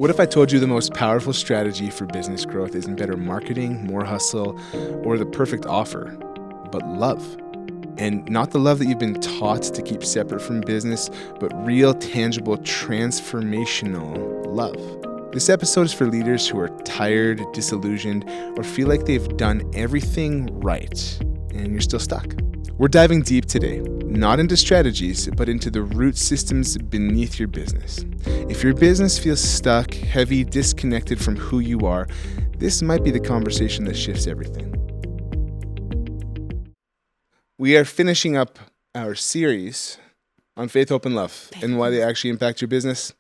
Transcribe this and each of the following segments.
What if I told you the most powerful strategy for business growth isn't better marketing, more hustle, or the perfect offer, but love? And not the love that you've been taught to keep separate from business, but real, tangible, transformational love. This episode is for leaders who are tired, disillusioned, or feel like they've done everything right, and you're still stuck. We're diving deep today, not into strategies, but into the root systems beneath your business. If your business feels stuck, heavy, disconnected from who you are, this might be the conversation that shifts everything. We are finishing up our series on faith, hope, and love and why they actually impact your business.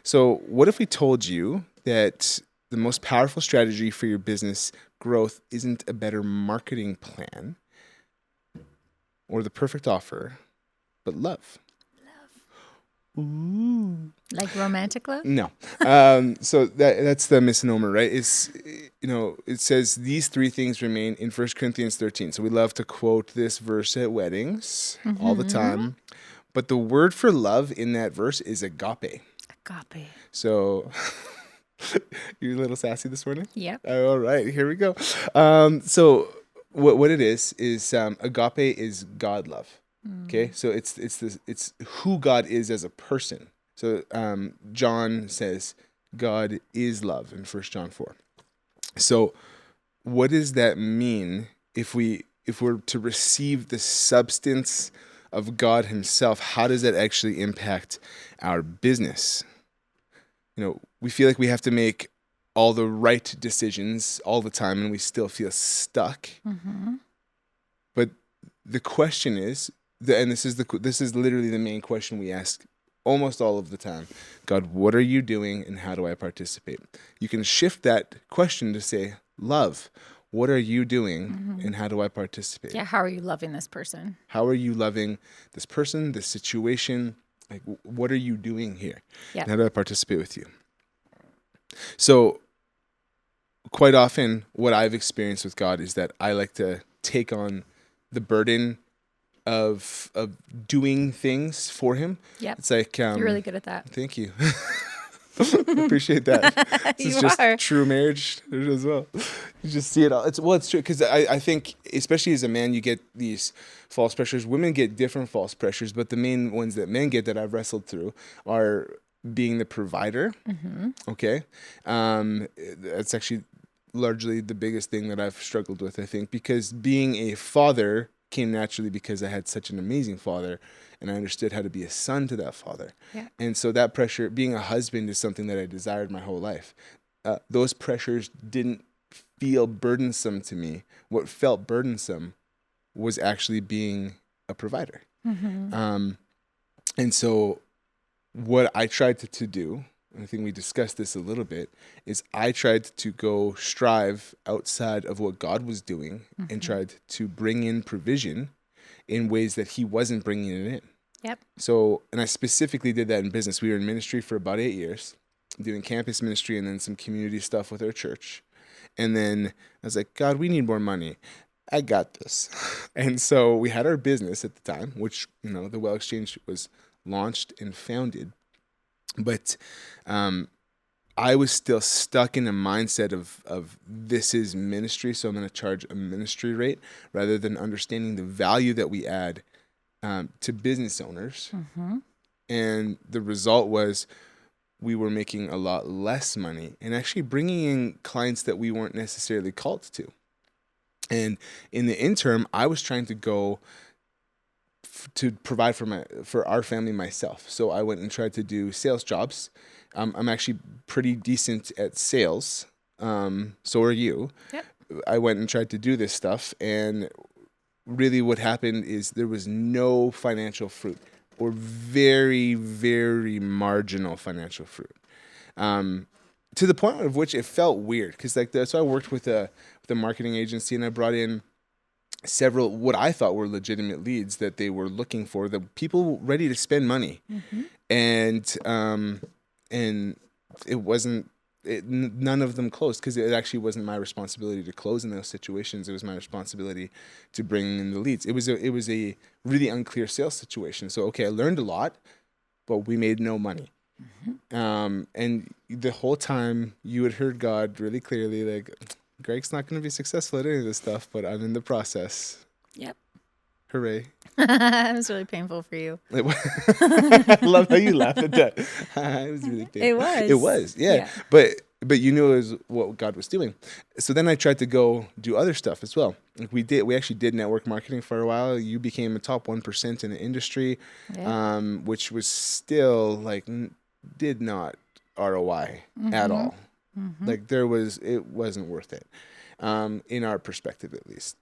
So what if we told you that the most powerful strategy for your business growth isn't a better marketing plan or the perfect offer, but love? Ooh. Like romantic love? No. So that's the misnomer, right? It says these three things remain in 1 Corinthians 13. So we love to quote this verse at weddings all the time. But the word for love in that verse is agape. Agape. So you're a little sassy this morning? Yep. All right, here we go. So what it is agape is God love. Okay, so it's who God is as a person. So John says God is love in 1 John 4. So what does that mean if we're to receive the substance of God himself? How does that actually impact our business? We feel like we have to make all the right decisions all the time and we still feel stuck. Mm-hmm. But the question is, and this is literally the main question we ask almost all of the time. God, what are you doing and how do I participate? You can shift that question to say, love, what are you doing and how do I participate? Yeah, how are you loving this person? How are you loving this person, this situation? Like, what are you doing here? Yeah. And how do I participate with you? So quite often what I've experienced with God is that I like to take on the burden of doing things for him. Yep. It's like you're really good at that. Thank you. Appreciate that. This is just true marriage as well. You just see it all. It's true because I think especially as a man you get these false pressures. Women get different false pressures, but the main ones that men get that I've wrestled through are being the provider. Mm-hmm. Okay, that's actually largely the biggest thing that I've struggled with. I think because being a father came naturally because I had such an amazing father and I understood how to be a son to that father. Yeah. And so that pressure, being a husband is something that I desired my whole life. Those pressures didn't feel burdensome to me. What felt burdensome was actually being a provider. Mm-hmm. And so what I tried to do, and I think we discussed this a little bit, is I tried to go strive outside of what God was doing and tried to bring in provision in ways that he wasn't bringing it in. Yep. So, and I specifically did that in business. We were in ministry for about 8 years, doing campus ministry and then some community stuff with our church. And then I was like, God, we need more money. I got this. And so we had our business at the time, which, the Well Exchange was launched and founded. But I was still stuck in a mindset of this is ministry, so I'm going to charge a ministry rate rather than understanding the value that we add to business owners. Mm-hmm. And the result was we were making a lot less money and actually bringing in clients that we weren't necessarily called to. And in the interim, I was trying to go to provide for our family myself. So I went and tried to do sales jobs. I'm actually pretty decent at sales. So are you. Yep. I went and tried to do this stuff. And really what happened is there was no financial fruit or very, very marginal financial fruit. To the point of which it felt weird. Because so I worked with a marketing agency and I brought in several what I thought were legitimate leads that they were looking for, the people ready to spend money. Mm-hmm. And it wasn't none of them closed because it actually wasn't my responsibility to close in those situations. It was my responsibility to bring in the leads. It was a really unclear sales situation. So, okay, I learned a lot, but we made no money. And the whole time you had heard God really clearly, like, Greg's not going to be successful at any of this stuff, but I'm in the process. Yep. Hooray. It was really painful for you. I love how you laugh at that. It was really painful. It was. It was, yeah. Yeah. But you knew it was what God was doing. So then I tried to go do other stuff as well. Like we actually did network marketing for a while. You became a top 1% in the industry, Yeah. which was still like did not ROI at all. Like it wasn't worth it, in our perspective at least.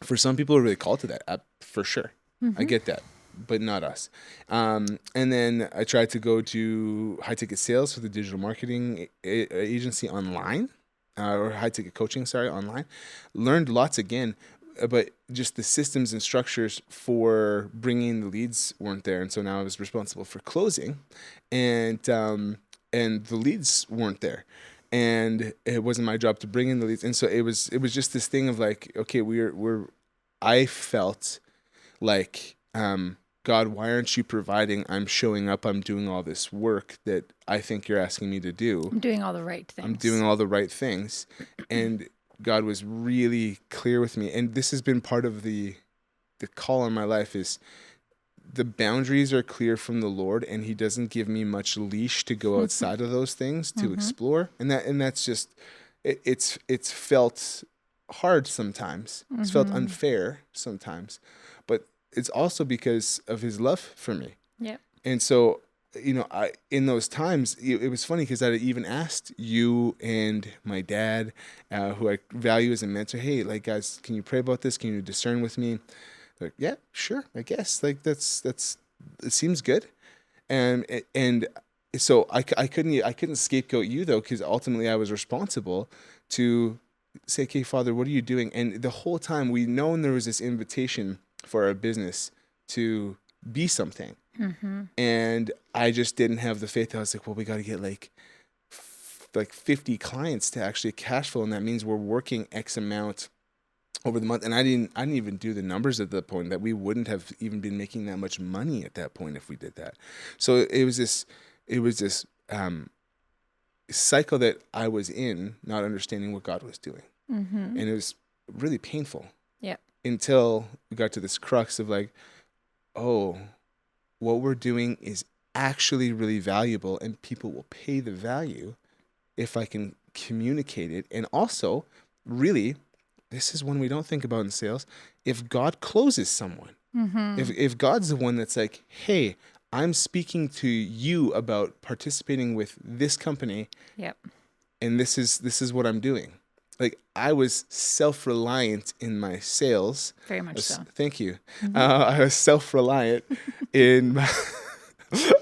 For some people, are really called to that, for sure. I get that, but not us. And then I tried to go to high ticket sales for the digital marketing agency online, or high ticket coaching, sorry, online. Learned lots again, but just the systems and structures for bringing the leads weren't there. And so now I was responsible for closing, and the leads weren't there. And it wasn't my job to bring in the leads. And so it was just this thing of like, okay, I felt like, God, why aren't you providing? I'm showing up. I'm doing all this work that I think you're asking me to do. I'm doing all the right things. I'm doing all the right things. And God was really clear with me. And this has been part of the call in my life is the boundaries are clear from the Lord, and he doesn't give me much leash to go outside of those things to explore. And that's just, it's felt hard sometimes. It's felt unfair sometimes, but it's also because of his love for me. Yep. And so, in those times, it was funny because I even asked you and my dad, who I value as a mentor, hey, like, guys, can you pray about this? Can you discern with me? Like, yeah, sure, I guess. Like, that's it seems good. And so I couldn't scapegoat you though, because ultimately I was responsible to say, okay, Father, what are you doing? And the whole time we known there was this invitation for our business to be something. And I just didn't have the faith. I was like, well, we got to get like 50 clients to actually cash flow. And that means we're working X amount over the month. And I didn't even do the numbers at the point that we wouldn't have even been making that much money at that point if we did that. So it was this cycle that I was in, not understanding what God was doing. And it was really painful. Yeah. Until we got to this crux of like, oh, what we're doing is actually really valuable, and people will pay the value if I can communicate it. And also, really, this is one we don't think about in sales. If God closes someone, if God's the one that's like, hey, I'm speaking to you about participating with this company. Yep. And this is what I'm doing. Like, I was self-reliant in my sales. Very much so. Thank you. I was self-reliant in my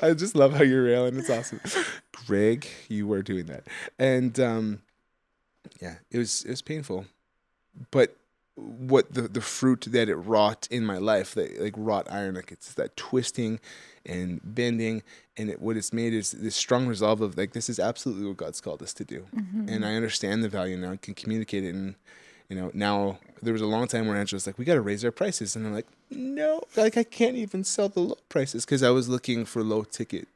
I just love how you're railing. It's awesome. Greg, you were doing that. And yeah, it was painful. But what the fruit that it wrought in my life, that like wrought iron, like it's that twisting and bending, and what it's made is this strong resolve of like, this is absolutely what God's called us to do. And I understand the value now, I can communicate it. And now there was a long time where Angela's like, we got to raise our prices, and I'm like, no, like I can't even sell the low prices, because I was looking for low ticket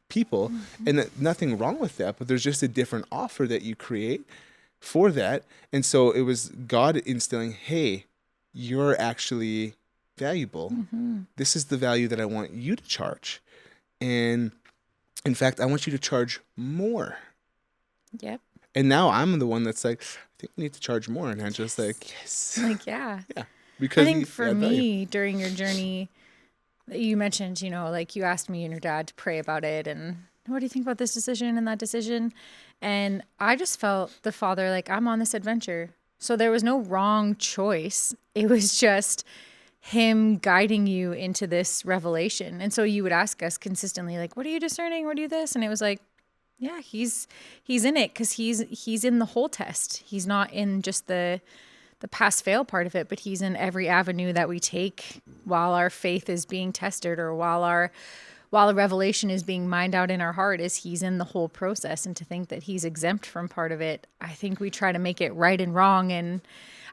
people. And nothing wrong with that, but there's just a different offer that you create for that. And so it was God instilling, hey, you're actually valuable. This is the value that I want you to charge. And in fact, I want you to charge more. Yep. And now I'm the one that's like, I think we need to charge more. And I'm just like, yes. Like, yeah. Yeah. Because I think for me, during your journey, you mentioned, like you asked me and your dad to pray about it. And what do you think about this decision and that decision? And I just felt the Father, like, I'm on this adventure. So there was no wrong choice. It was just him guiding you into this revelation. And so you would ask us consistently, like, what are you discerning? What do you this? And it was like, yeah, he's in it, because he's in the whole test. He's not in just the pass fail part of it, but he's in every avenue that we take while our faith is being tested, or while while a revelation is being mined out in our heart is he's in the whole process. And to think that he's exempt from part of it, I think we try to make it right and wrong. And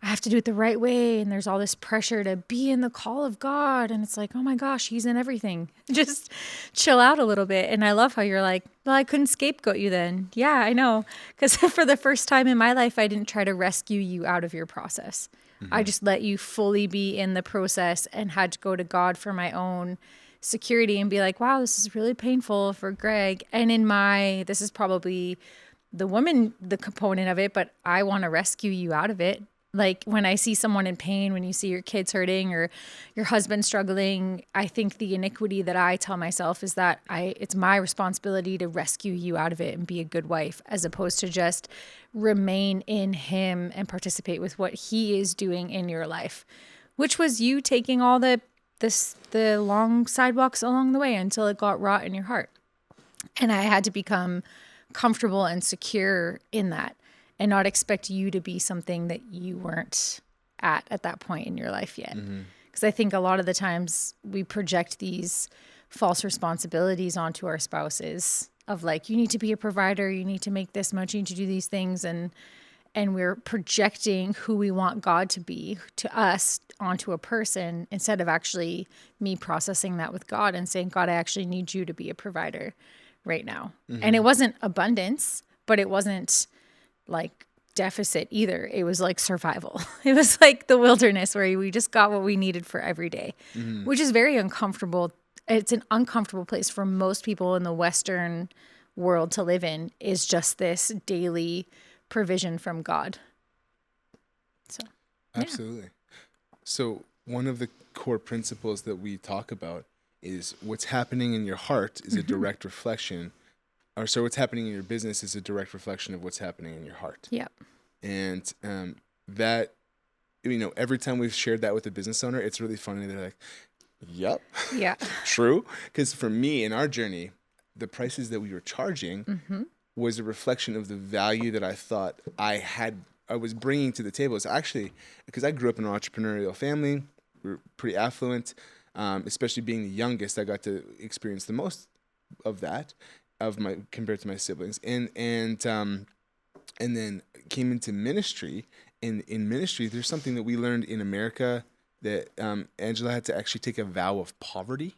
I have to do it the right way. And there's all this pressure to be in the call of God. And it's like, oh my gosh, he's in everything. Just chill out a little bit. And I love how you're like, well, I couldn't scapegoat you then. Yeah, I know. Because for the first time in my life, I didn't try to rescue you out of your process. I just let you fully be in the process and had to go to God for my own security and be like, wow, this is really painful for Greg. And this is probably the component of it, but I want to rescue you out of it. Like when I see someone in pain, when you see your kids hurting or your husband struggling, I think the iniquity that I tell myself is that it's my responsibility to rescue you out of it and be a good wife, as opposed to just remain in him and participate with what he is doing in your life, which was you taking all the long sidewalks along the way until it got rot in your heart. And I had to become comfortable and secure in that, and not expect you to be something that you weren't at that point in your life yet. Because I think a lot of the times we project these false responsibilities onto our spouses of like, you need to be a provider, you need to make this much, you need to do these things. And we're projecting who we want God to be to us onto a person, instead of actually me processing that with God and saying, God, I actually need you to be a provider right now. And it wasn't abundance, but it wasn't like deficit either. It was like survival. It was like the wilderness where we just got what we needed for every day, which is very uncomfortable. It's an uncomfortable place for most people in the Western world to live in, is just this daily provision from God. So, Absolutely. So one of the core principles that we talk about is what's happening in your heart is a direct reflection, or so what's happening in your business is a direct reflection of what's happening in your heart. Yeah. And that, every time we've shared that with a business owner, it's really funny. They're like, yep. Yeah. True. Because for me, in our journey, the prices that we were charging was a reflection of the value that I thought I was bringing to the table. It's actually because I grew up in an entrepreneurial family. We were pretty affluent, especially being the youngest. I got to experience the most of that compared to my siblings, and then came into ministry. And in ministry, there's something that we learned in America that Angela had to actually take a vow of poverty.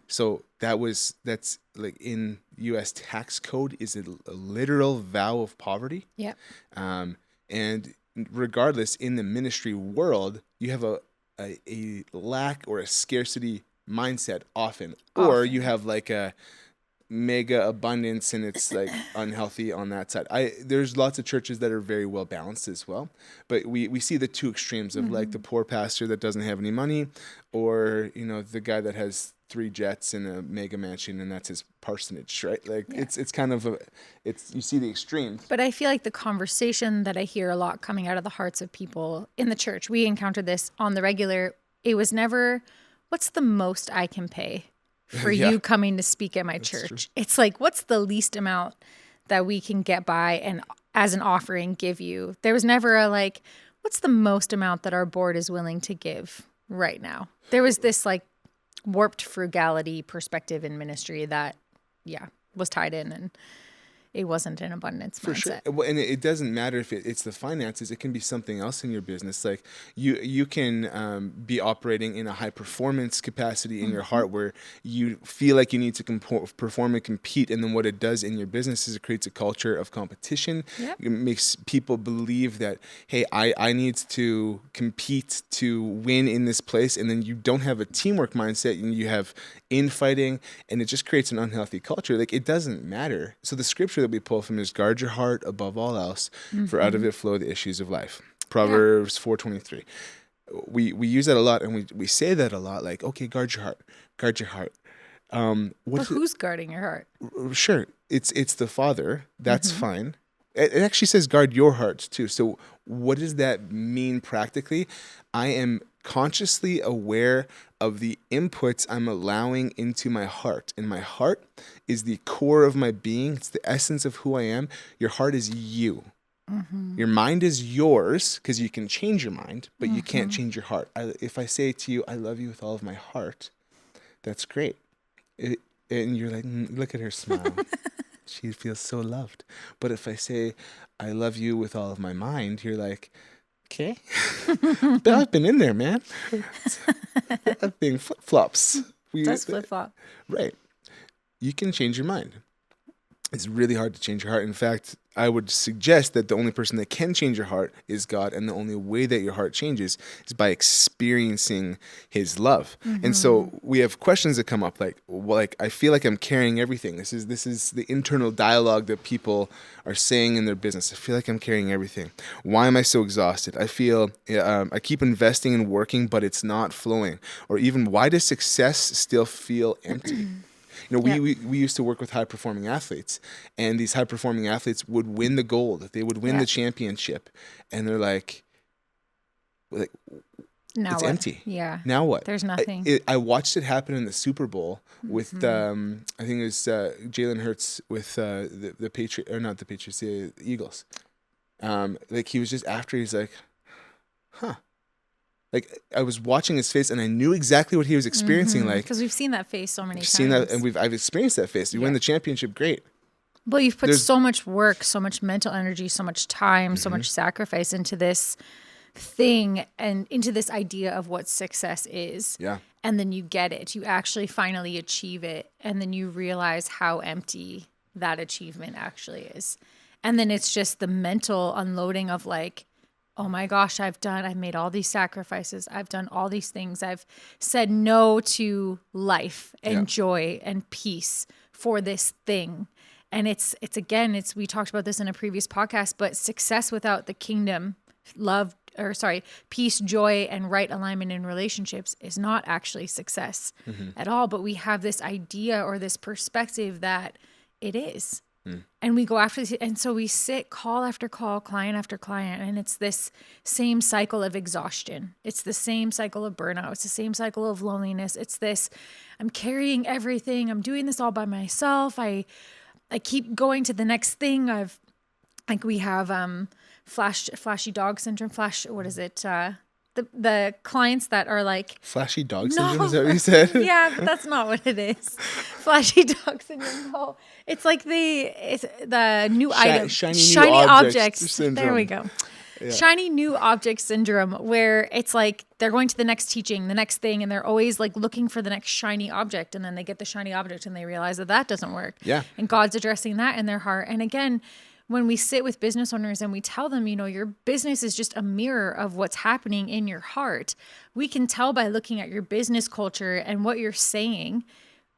So that's like in U.S. tax code is a literal vow of poverty. Yeah. And regardless, in the ministry world, you have a lack or a scarcity mindset often. Or you have like a mega abundance and it's like unhealthy on that side. There's lots of churches that are very well balanced as well, but we see the two extremes of like the poor pastor that doesn't have any money, or the guy that has 3 jets and a mega mansion and that's his parsonage, right? Like it's kind of you see the extremes. But I feel like the conversation that I hear a lot coming out of the hearts of people in the church, we encountered this on the regular. It was never, what's the most I can pay for you coming to speak at my church? True. It's like, what's the least amount that we can get by and as an offering give you? There was never a like, what's the most amount that our board is willing to give right now? There was this like warped frugality perspective in ministry that, was tied in, and it wasn't an abundance for mindset. Sure. And it doesn't matter if it's the finances. It can be something else in your business. Like you can be operating in a high performance capacity in your heart where you feel like you need to perform and compete. And then what it does in your business is it creates a culture of competition. Yep. It makes people believe that, hey, I need to compete to win in this place. And then you don't have a teamwork mindset and you have infighting, and it just creates an unhealthy culture. Like it doesn't matter. So the scripture that we pull from is guard your heart above all else, for out of it flow the issues of life. Proverbs 4:23. We use that a lot, and we say that a lot. Like, okay, guard your heart. But who's guarding your heart? Sure, it's the Father. That's fine. It actually says guard your heart too. So what does that mean practically? I am consciously aware of the inputs I'm allowing into my heart. And my heart is the core of my being. It's the essence of who I am. Your heart is you. Your mind is yours because you can change your mind, but you can't change your heart. If I say to you, I love you with all of my heart, that's great. and you're like, look at her smile. She feels so loved. But if I say, I love you with all of my mind, you're like, okay. But I've been in there, man. That thing flip-flops. Does flip flop. Right. You can change your mind. It's really hard to change your heart. In fact, I would suggest that the only person that can change your heart is God, and the only way that your heart changes is by experiencing His love. And so we have questions that come up like I feel like I'm carrying everything. This is the internal dialogue that people are saying in their business. I feel like I'm carrying everything. Why am I so exhausted? I feel I keep investing and working, but it's not flowing. Or even, why does success still feel empty? You know, we used to work with high performing athletes, and these high performing athletes would win the gold. They would win the championship, and they're like now it's what? empty. Yeah. Now what? There's nothing. I watched it happen in the Super Bowl with I think it was Jalen Hurts with the Patriots, or not the Patriots, the Eagles. Like he was just after, he's like, huh. Like I was watching his face, and I knew exactly what he was experiencing. Like, because we've seen that face so many times. Seen that, and I've experienced that face. You win the championship, great. Well, you've put so much work, so much mental energy, so much time, so much sacrifice into this thing and into this idea of what success is. Yeah. And then you get it. You actually finally achieve it. And then you realize how empty that achievement actually is. And then it's just the mental unloading of like, oh my gosh, I've made all these sacrifices. I've done all these things. I've said no to life and joy and peace for this thing. And we talked about this in a previous podcast, but success without the kingdom, peace, joy, and right alignment in relationships is not actually success at all. But we have this idea or this perspective that it is. And we go after this, and so we sit call after call, client after client, and it's this same cycle of exhaustion. It's the same cycle of burnout. It's the same cycle of loneliness. It's this, I'm carrying everything. I'm doing this all by myself. I keep going to the next thing. We have flashy dog syndrome. What is it? The clients that are like flashy dog syndrome. Is that what you said? Yeah, but that's not what it is. Flashy dog syndrome. No, it's like the new item, shiny new object syndrome. There we go. Yeah. Shiny new object syndrome, where it's like they're going to the next teaching, the next thing, and they're always like looking for the next shiny object, and then they get the shiny object and they realize that doesn't work. Yeah. And God's addressing that in their heart. And again, when we sit with business owners and we tell them, your business is just a mirror of what's happening in your heart, we can tell by looking at your business culture and what you're saying,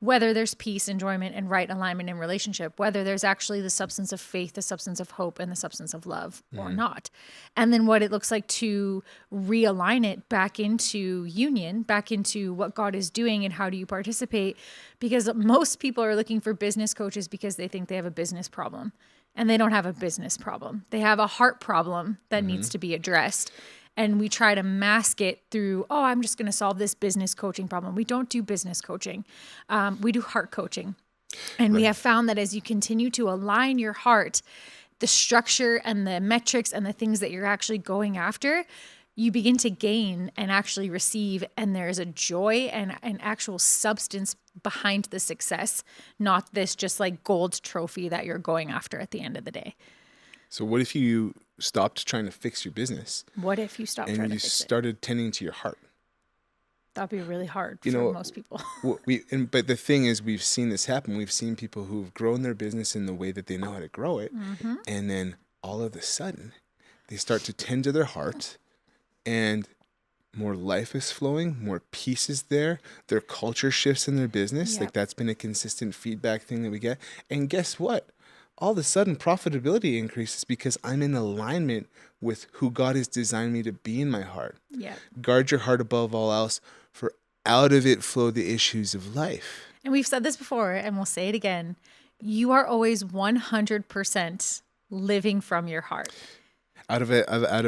whether there's peace, enjoyment, and right alignment in relationship, whether there's actually the substance of faith, the substance of hope, and the substance of love or not. And then what it looks like to realign it back into union, back into what God is doing and how do you participate? Because most people are looking for business coaches because they think they have a business problem. And they don't have a business problem. They have a heart problem that needs to be addressed. And we try to mask it through, I'm just going to solve this business coaching problem. We don't do business coaching. We do heart coaching. And we have found that as you continue to align your heart, the structure and the metrics and the things that you're actually going after, you begin to gain and actually receive, and there's a joy and an actual substance behind the success, not this just like gold trophy that you're going after at the end of the day. So what if you stopped trying to fix your business? What if you stopped trying to fix it? And you started tending to your heart? That'd be really hard for most people. But the thing is, we've seen this happen. We've seen people who've grown their business in the way that they know how to grow it. And then all of a sudden, they start to tend to their heart, and more life is flowing, more peace is there. Their culture shifts in their business. Like that's been a consistent feedback thing that we get. And guess what? All of a sudden, profitability increases because I'm in alignment with who God has designed me to be in my heart. Yeah. Guard your heart above all else, for out of it flow the issues of life. And we've said this before, and we'll say it again. You are always 100% living from your heart. Out of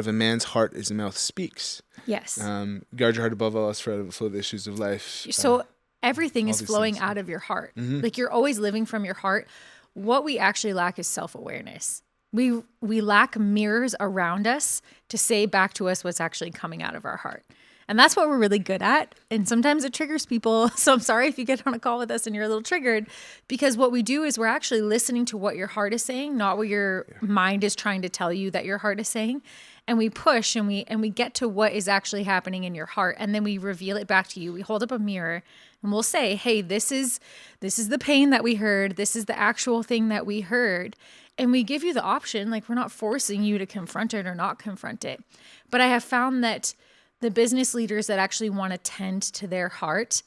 a man's heart his mouth speaks. Yes. Guard your heart above all else, for out of it flow the issues of life. So everything is flowing out of your heart. Like you're always living from your heart. What we actually lack is self-awareness. We lack mirrors around us to say back to us what's actually coming out of our heart. And that's what we're really good at. And sometimes it triggers people. So I'm sorry if you get on a call with us and you're a little triggered, because what we do is we're actually listening to what your heart is saying, not what your mind is trying to tell you that your heart is saying. And we push and we get to what is actually happening in your heart. And then we reveal it back to you. We hold up a mirror and we'll say, hey, this is the pain that we heard. This is the actual thing that we heard. And we give you the option. Like, we're not forcing you to confront it or not confront it. But I have found that the business leaders that actually want to tend to their heart,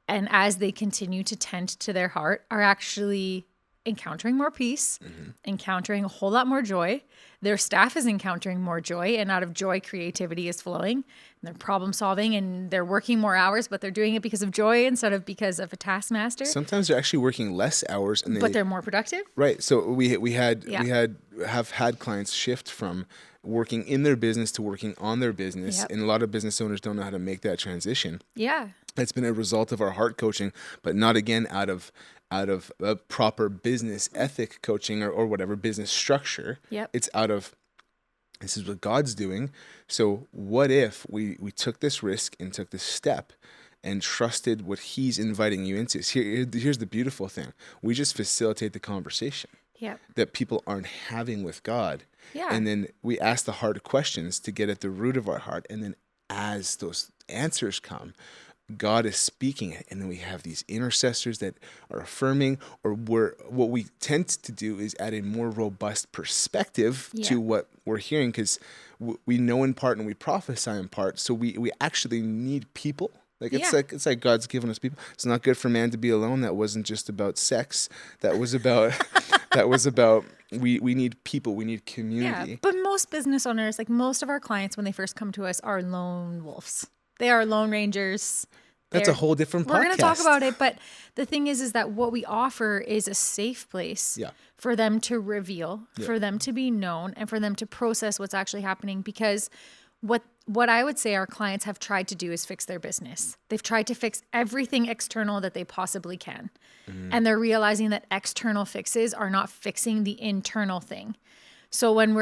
and as they continue to tend to their heart, are actually encountering more peace, encountering a whole lot more joy. Their staff is encountering more joy, and out of joy, creativity is flowing. And they're problem solving, and they're working more hours, but they're doing it because of joy instead of because of a taskmaster. Sometimes they're actually working less hours, But they're more productive. Right. So we have had clients shift from working in their business to working on their business, and a lot of business owners don't know how to make that transition. Yeah. It's been a result of our heart coaching, but not again out of a proper business ethic coaching or whatever business structure. Yep. It's out of, this is what God's doing. So what if we took this risk and took this step and trusted what he's inviting you into? Here's the beautiful thing. We just facilitate the conversation that people aren't having with God. Yeah. And then we ask the hard questions to get at the root of our heart. And then as those answers come, God is speaking it. And then we have these intercessors that are affirming, or what we tend to do is add a more robust perspective to what we're hearing, because we know in part and we prophesy in part. So we actually need people. It's like God's given us people. It's not good for man to be alone. That wasn't just about sex. That was about we need people. We need community. Yeah, but most business owners, like most of our clients, when they first come to us, are lone wolves. They are lone rangers. That's a whole different podcast. We're going to talk about it, but the thing is that what we offer is a safe place for them to reveal, for them to be known, and for them to process what's actually happening. Because what I would say our clients have tried to do is fix their business. They've tried to fix everything external that they possibly can. And they're realizing that external fixes are not fixing the internal thing. So when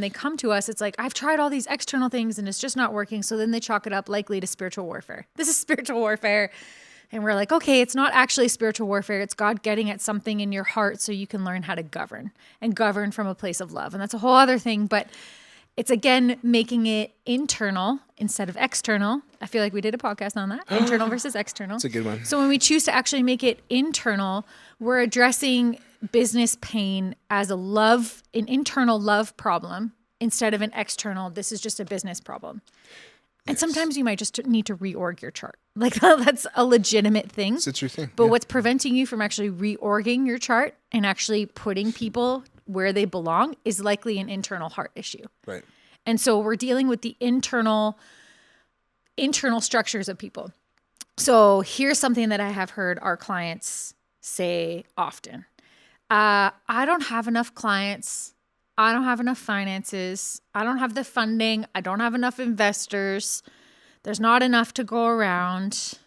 they come to us, it's like, I've tried all these external things and it's just not working. So then they chalk it up likely to spiritual warfare. This is spiritual warfare. And we're like, okay, it's not actually spiritual warfare. It's God getting at something in your heart so you can learn how to govern from a place of love. And that's a whole other thing. But it's, again, making it internal instead of external. I feel like we did a podcast on that, internal versus external. It's a good one. So when we choose to actually make it internal, we're addressing business pain as an internal love problem instead of an external, this is just a business problem. And sometimes you might just need to reorg your chart. Like, that's a legitimate thing. It's a true thing. But what's preventing you from actually reorging your chart and actually putting people where they belong is likely an internal heart issue. Right. And so we're dealing with the internal structures of people. So here's something that I have heard our clients say often. I don't have enough clients. I don't have enough finances. I don't have the funding. I don't have enough investors. There's not enough to go around.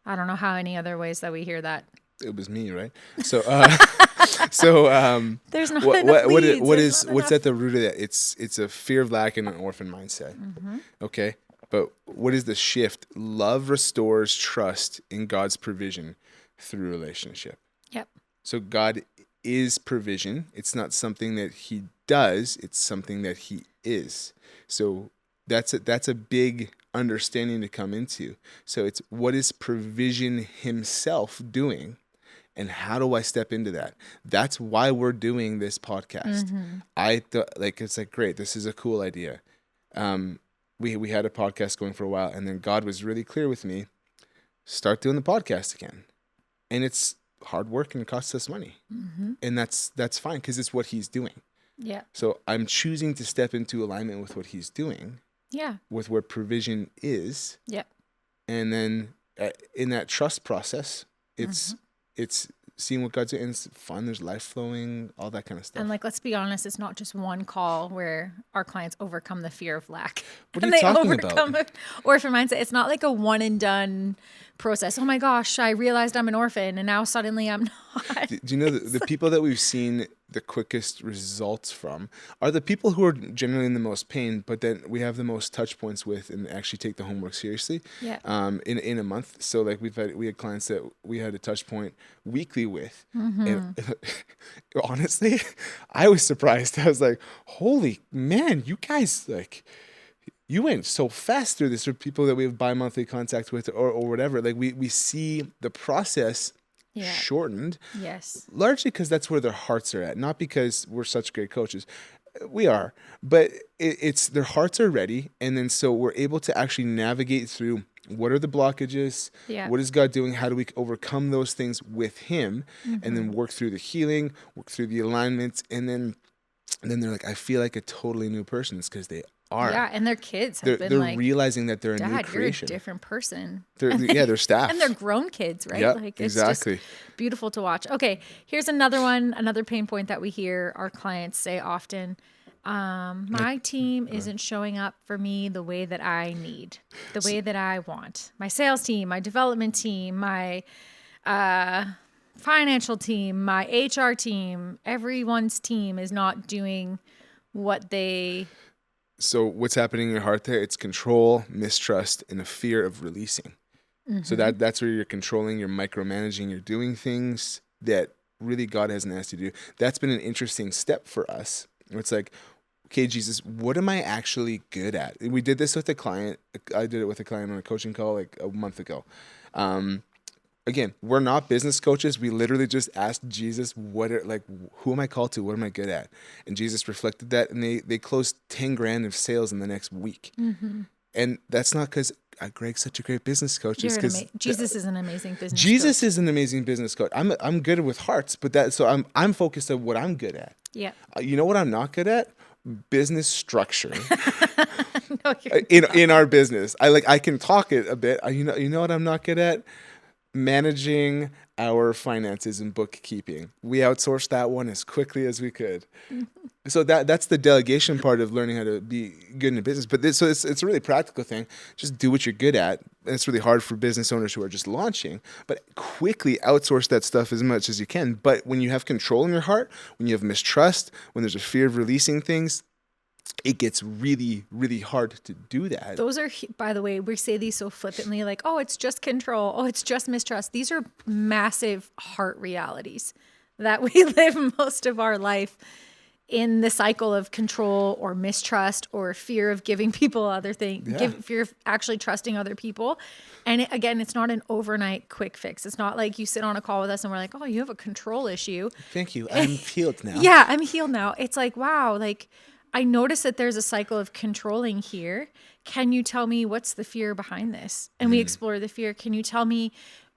I don't know how any other ways that we hear that. It was me, right? So, there's not enough what's at the root of that? It's a fear of lack and an orphan mindset. Mm-hmm. Okay, but what is the shift? Love restores trust in God's provision through relationship. Yep. So God is provision. It's not something that He does. It's something that He is. So that's a big understanding to come into. So it's, what is provision Himself doing? And how do I step into that? That's why we're doing this podcast. Mm-hmm. I thought, it's like, great, this is a cool idea. We had a podcast going for a while, and then God was really clear with me, start doing the podcast again. And it's hard work and it costs us money. Mm-hmm. And that's fine, because it's what He's doing. Yeah. So I'm choosing to step into alignment with what He's doing. Yeah. With where provision is. Yeah. And then in that trust process, it's seeing what God's doing. And it's fun. There's life flowing, all that kind of stuff. And let's be honest, it's not just one call where our clients overcome the fear of lack. What are you talking about? Orphan mindset. It's not like a one and done process. Oh my gosh, I realized I'm an orphan and now suddenly I'm not. Do you know the people that we've seen the quickest results from are the people who are generally in the most pain, but then we have the most touch points with and actually take the homework seriously. Yeah. In a month. So like we had clients that we had a touch point weekly with, and honestly, I was surprised. I was like, "Holy man, you guys like." You went so fast through this for people that we have bi-monthly contact with or whatever. Like we see the process Yeah. shortened Yes. largely because that's where their hearts are at, not because we're such great coaches. We are, but it's their hearts are ready, and then so we're able to actually navigate through what are the blockages, Yeah. what is God doing, how do we overcome those things with Him, and then work through the healing, work through the alignments, and then they're like, I feel like a totally new person. It's because they are. Yeah, and their kids have been They're like, realizing that they're a new Dad, you're a creation. different person. They're staff. And they're grown kids, right? Yeah, Like it's exactly. just beautiful to watch. Okay, here's another one, another pain point that we hear our clients say often. My team isn't showing up for me the way that I need, the way that I want. My sales team, my development team, my financial team, my HR team, everyone's team is not doing what they. So what's happening in your heart there? It's control, mistrust, and a fear of releasing. So that's where you're controlling, you're micromanaging, you're doing things that really God hasn't asked you to do. That's been an interesting step for us. It's like, okay, Jesus, what am I actually good at? We did this with a client. I did it with a client on a coaching call like a month ago. Again, we're not business coaches. We literally just asked Jesus, who am I called to? What am I good at? And Jesus reflected that, and they closed 10 grand of sales in the next week. And that's not because Greg's such a great business coach. It's because Jesus is an amazing business Jesus coach. is an amazing business coach. I'm good with hearts, but I'm focused on what I'm good at. Yeah. You know what I'm not good at? Business structure. No, in our business. I can talk it a bit. You know what I'm not good at? Managing our finances and bookkeeping. We outsourced that one as quickly as we could. So that's the delegation part of learning how to be good in a business. But it's a really practical thing. Just do what you're good at. And it's really hard for business owners who are just launching, but quickly outsource that stuff as much as you can. But when you have control in your heart, when you have mistrust, when there's a fear of releasing things, it gets really, really hard to do that. Those are, by the way, we say these so flippantly, like, oh, it's just control. Oh, it's just mistrust. These are massive heart realities that we live most of our life in the cycle of control or mistrust or fear of giving people other things, fear of actually trusting other people. And again, it's not an overnight quick fix. It's not like you sit on a call with us and we're like, oh, you have a control issue. Thank you. I'm healed now. Yeah, I'm healed now. It's like, wow, like I notice that there's a cycle of controlling here. Can you tell me what's the fear behind this? And we explore the fear. Can you tell me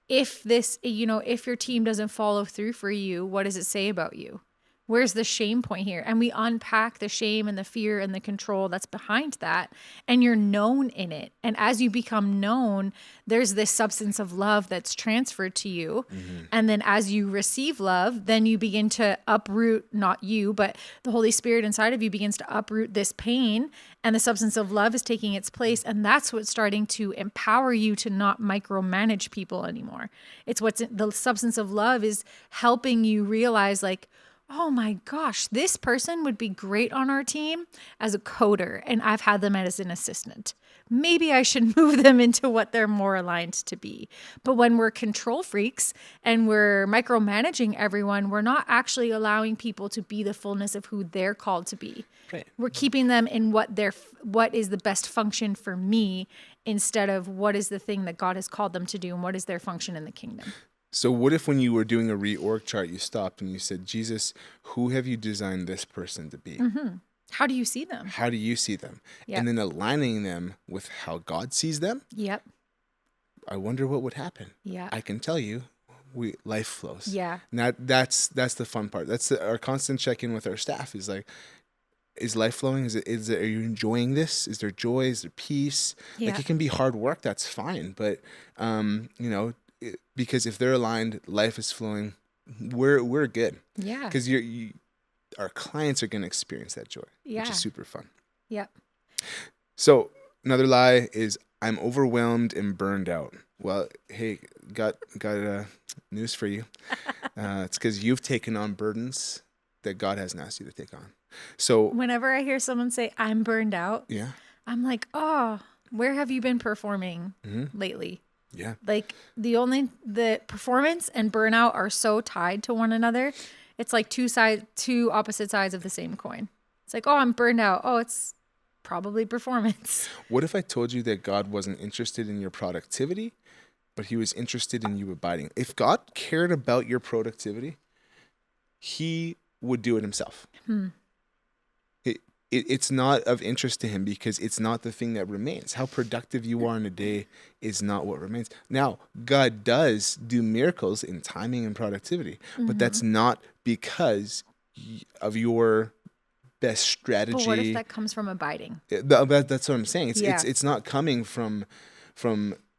if this, if your team doesn't follow through for you, what does it say about you? Where's the shame point here? And we unpack the shame and the fear and the control that's behind that. And you're known in it. And as you become known, there's this substance of love that's transferred to you. And then as you receive love, then you begin to uproot, not you, but the Holy Spirit inside of you begins to uproot this pain. And the substance of love is taking its place. And that's what's starting to empower you to not micromanage people anymore. It's the substance of love is helping you realize, like, oh my gosh, this person would be great on our team as a coder, and I've had them as an assistant. Maybe I should move them into what they're more aligned to be. But when we're control freaks and we're micromanaging everyone, we're not actually allowing people to be the fullness of who they're called to be. Right. We're keeping them in what is the best function for me instead of what is the thing that God has called them to do and what is their function in the kingdom. So what if when you were doing a reorg chart, you stopped and you said, Jesus, who have you designed this person to be? How do you see them? How do you see them? Yep. And then aligning them with how God sees them. Yep. I wonder what would happen. Yeah. I can tell you, life flows. Yeah. Now that's the fun part. That's our constant check-in with our staff is like, is life flowing? Are you enjoying this? Is there joy? Is there peace? Yeah. Like it can be hard work. That's fine. But, because if they're aligned, life is flowing, we're good. Yeah. Because our clients are going to experience that joy, which is super fun. Yep. So another lie is I'm overwhelmed and burned out. Well, hey, got news for you. It's because you've taken on burdens that God hasn't asked you to take on. So Whenever I hear someone say, I'm burned out, yeah, I'm like, oh, where have you been performing Mm-hmm. lately? yeah. Like the performance and burnout are so tied to one another. It's like two opposite sides of the same coin. It's like, oh, I'm burned out. Oh, it's probably performance. What if I told you that God wasn't interested in your productivity, but he was interested in you abiding? If God cared about your productivity, he would do it himself. It's not of interest to him because it's not the thing that remains. How productive you are in a day is not what remains. Now, God does do miracles in timing and productivity, but that's not because of your best But what if strategy. that comes from abiding? That's what I'm saying. It's Yeah. it's not coming from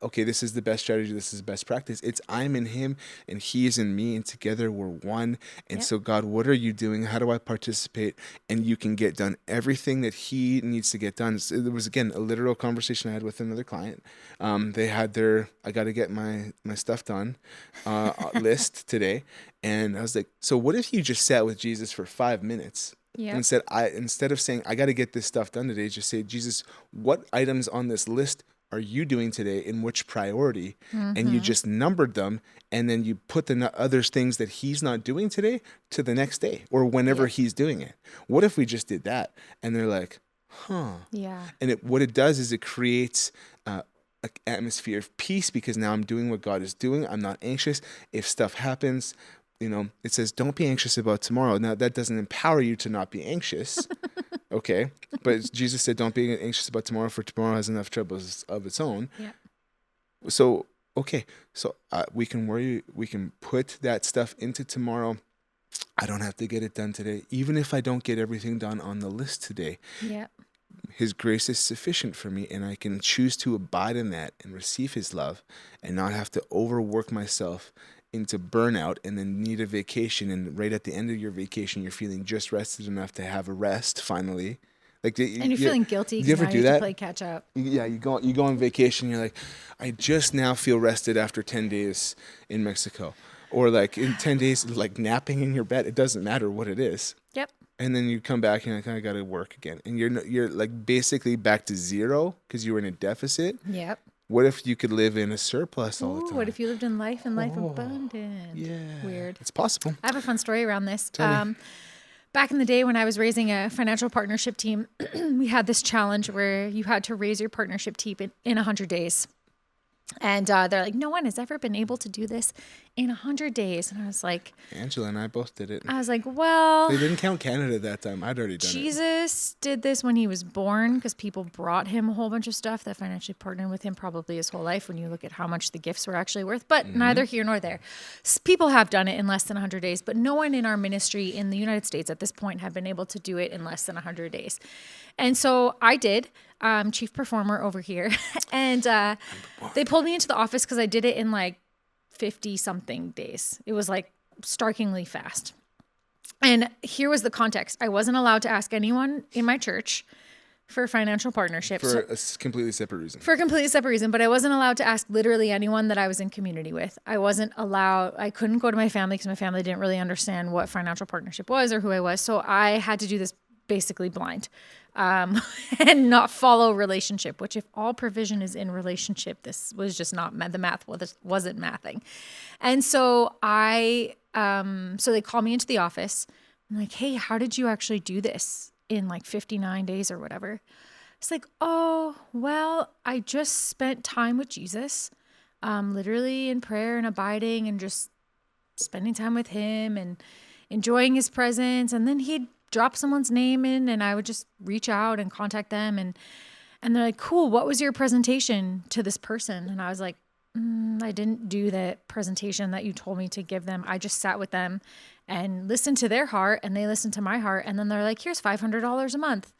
okay, this is the best strategy, this is the best practice. It's I'm in him and he is in me and together we're one. And Yep. so God, what are you doing? How do I participate? And you can get done everything that he needs to get done. So there was again a literal conversation I had with another client. They had their I got to get my stuff done list today, and I was like, so what if you just sat with Jesus for 5 minutes? Yep. Instead of saying I got to get this stuff done today, just say, Jesus, what items on this list are you doing today in which priority? And you just numbered them, and then you put the other things that he's not doing today to the next day or whenever he's doing it. What if we just did that? And they're like, huh. Yeah. And what it does is it creates an atmosphere of peace because now I'm doing what God is doing. I'm not anxious. If stuff happens, it says, don't be anxious about tomorrow. Now, that doesn't empower you to not be anxious. Okay. But Jesus said, don't be anxious about tomorrow, for tomorrow has enough troubles of its own. Yeah. So, okay. So we can worry, we can put that stuff into tomorrow. I don't have to get it done today. Even if I don't get everything done on the list today, Yeah. his grace is sufficient for me, and I can choose to abide in that and receive his love and not have to overwork myself into burnout and then need a vacation. And right at the end of your vacation, you're feeling just rested enough to have a rest finally. Like, And you're feeling guilty Do you because ever now do you have that? to play catch up. Yeah, you go on vacation. You're like, I just now feel rested after 10 days in Mexico, or like in 10 days, like napping in your bed. It doesn't matter what it is. Yep. And then you come back and you're like, I got to work again, and you're like basically back to zero because you were in a deficit. Yep. What if you could live in a surplus all the Ooh, time? what if you lived in life and life abundant? Yeah, Weird. it's possible. I have a fun story around this. Tell me. Back in the day when I was raising a financial partnership team, we had this challenge where you had to raise your partnership team in 100 days. And they're like, no one has ever been able to do this in 100 days. And I was like, Angela and I both did it. well, They didn't count Canada that time. I'd already done it. Jesus did this when he was born because people brought him a whole bunch of stuff that financially partnered with him probably his whole life when you look at how much the gifts were actually worth. But neither here nor there. People have done it in less than 100 days, but no one in our ministry in the United States at this point have been able to do it in less than 100 days. And so I did, chief performer over here. And they pulled me into the office because I did it in like 50 something days. It was like starkingly fast. And here was the context. I wasn't allowed to ask anyone in my church for financial partnership. For a completely separate reason. For a completely separate reason, but I wasn't allowed to ask literally anyone that I was in community with. I couldn't go to my family because my family didn't really understand what financial partnership was or who I was. So I had to do this basically blind and not follow relationship, which if all provision is in relationship, this was just not the math wasn't mathing. And so so they called me into the office. I'm like, hey, how did you actually do this in like 59 days or whatever? It's like, oh, well, I just spent time with Jesus, literally in prayer and abiding and just spending time with him and enjoying his presence. And then he'd drop someone's name in and I would just reach out and contact them. And they're like, cool, what was your presentation to this person? And I was like, I didn't do that presentation that you told me to give them. I just sat with them and listened to their heart and they listened to my heart. And then they're like, here's $500 a month.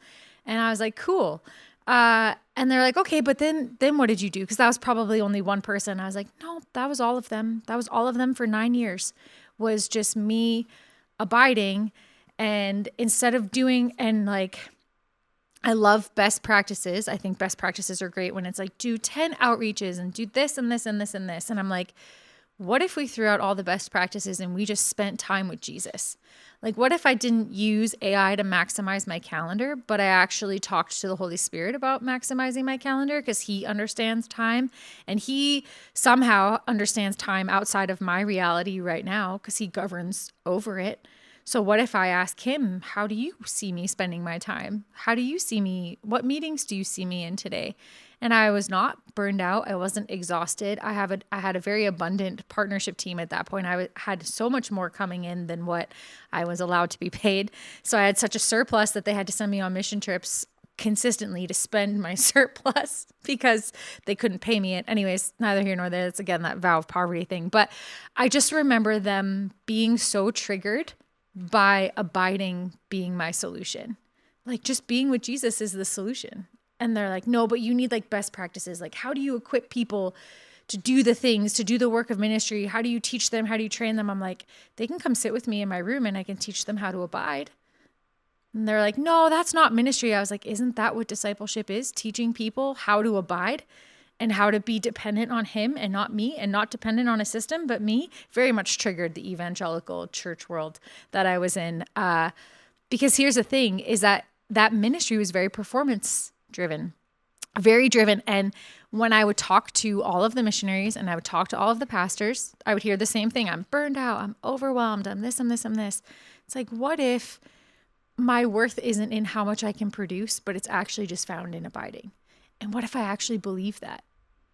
And I was like, cool. And they're like, okay, but then what did you do? Because that was probably only one person. I was like, no, that was all of them. That was all of them for 9 years, was just me abiding. And instead of doing, and like, I love best practices. I think best practices are great when it's like, do 10 outreaches and do this and this and this and this. And I'm like, what if we threw out all the best practices and we just spent time with Jesus? Like, what if I didn't use AI to maximize my calendar, but I actually talked to the Holy Spirit about maximizing my calendar because he understands time and he somehow understands time outside of my reality right now because he governs over it. So what if I ask him, how do you see me spending my time? How do you see me? What meetings do you see me in today? And I was not burned out. I wasn't exhausted. I had a very abundant partnership team at that point. Had so much more coming in than what I was allowed to be paid. So I had such a surplus that they had to send me on mission trips consistently to spend my surplus because they couldn't pay me it. Anyways, neither here nor there. It's again that vow of poverty thing. But I just remember them being so triggered by abiding being my solution. Like, just being with Jesus is the solution. And they're like, no, but you need like best practices. Like, how do you equip people to do the things, to do the work of ministry? How do you teach them? How do you train them? I'm like, they can come sit with me in my room and I can teach them how to abide. And they're like, no, that's not ministry. I was like, isn't that what discipleship is? Teaching people how to abide and how to be dependent on him and not me, and not dependent on a system, but me. Very much triggered the evangelical church world that I was in. Because here's the thing, is that ministry was very performance driven, very driven. And when I would talk to all of the missionaries and I would talk to all of the pastors, I would hear the same thing. I'm burned out. I'm overwhelmed. I'm this, I'm this, I'm this. It's like, what if my worth isn't in how much I can produce, but it's actually just found in abiding? And what if I actually believe that?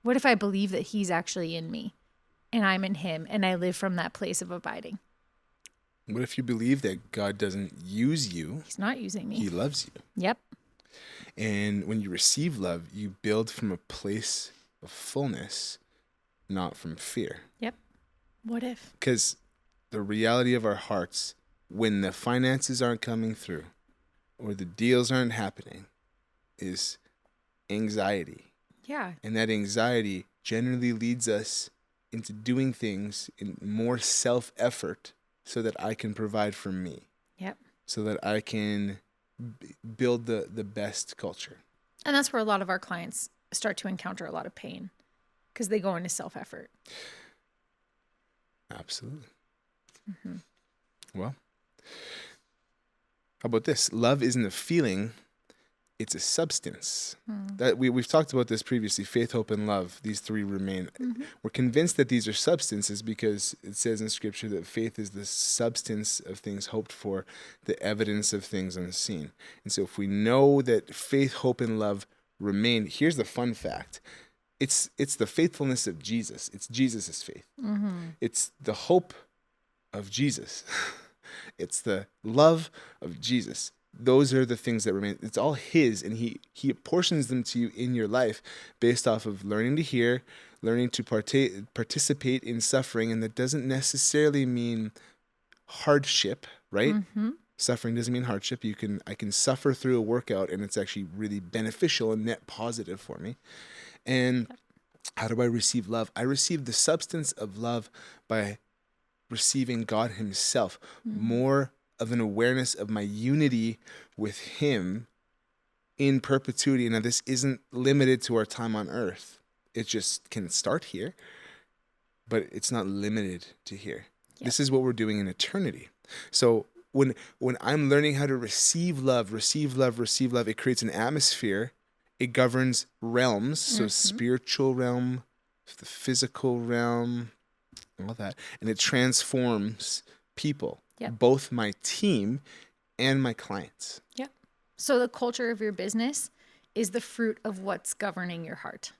What if I believe that he's actually in me and I'm in him and I live from that place of abiding? What if you believe that God doesn't use you? He's not using me. He loves you. Yep. And when you receive love, you build from a place of fullness, not from fear. Yep. What if? Because the reality of our hearts, when the finances aren't coming through or the deals aren't happening, is anxiety. Yeah. And that anxiety generally leads us into doing things in more self-effort so that I can provide for me. Yep. So that I can build the best culture. And that's where a lot of our clients start to encounter a lot of pain because they go into self-effort. Absolutely. Mm-hmm. Well, how about this? Love isn't a feeling, it's a substance. That we've talked about this previously. Faith, hope, and love. These three remain. Mm-hmm. We're convinced that these are substances because it says in Scripture that faith is the substance of things hoped for, the evidence of things unseen. And so if we know that faith, hope, and love remain, here's the fun fact. It's the faithfulness of Jesus. It's Jesus' faith. Mm-hmm. It's the hope of Jesus. It's the love of Jesus. Those are the things that remain. It's all his, and he apportions them to you in your life based off of learning to hear, learning to participate in suffering. And that doesn't necessarily mean hardship, right? Mm-hmm. Suffering doesn't mean hardship. I can suffer through a workout and it's actually really beneficial and net positive for me. And how do I receive love? I receive the substance of love by receiving God himself, more of an awareness of my unity with him in perpetuity. Now, this isn't limited to our time on earth. It just can start here, but it's not limited to here. Yep. This is what we're doing in eternity. So when I'm learning how to receive love, it creates an atmosphere. It governs realms, so spiritual realm, the physical realm, all that. And it transforms people. Yep. Both my team and my clients. Yep. So the culture of your business is the fruit of what's governing your heart.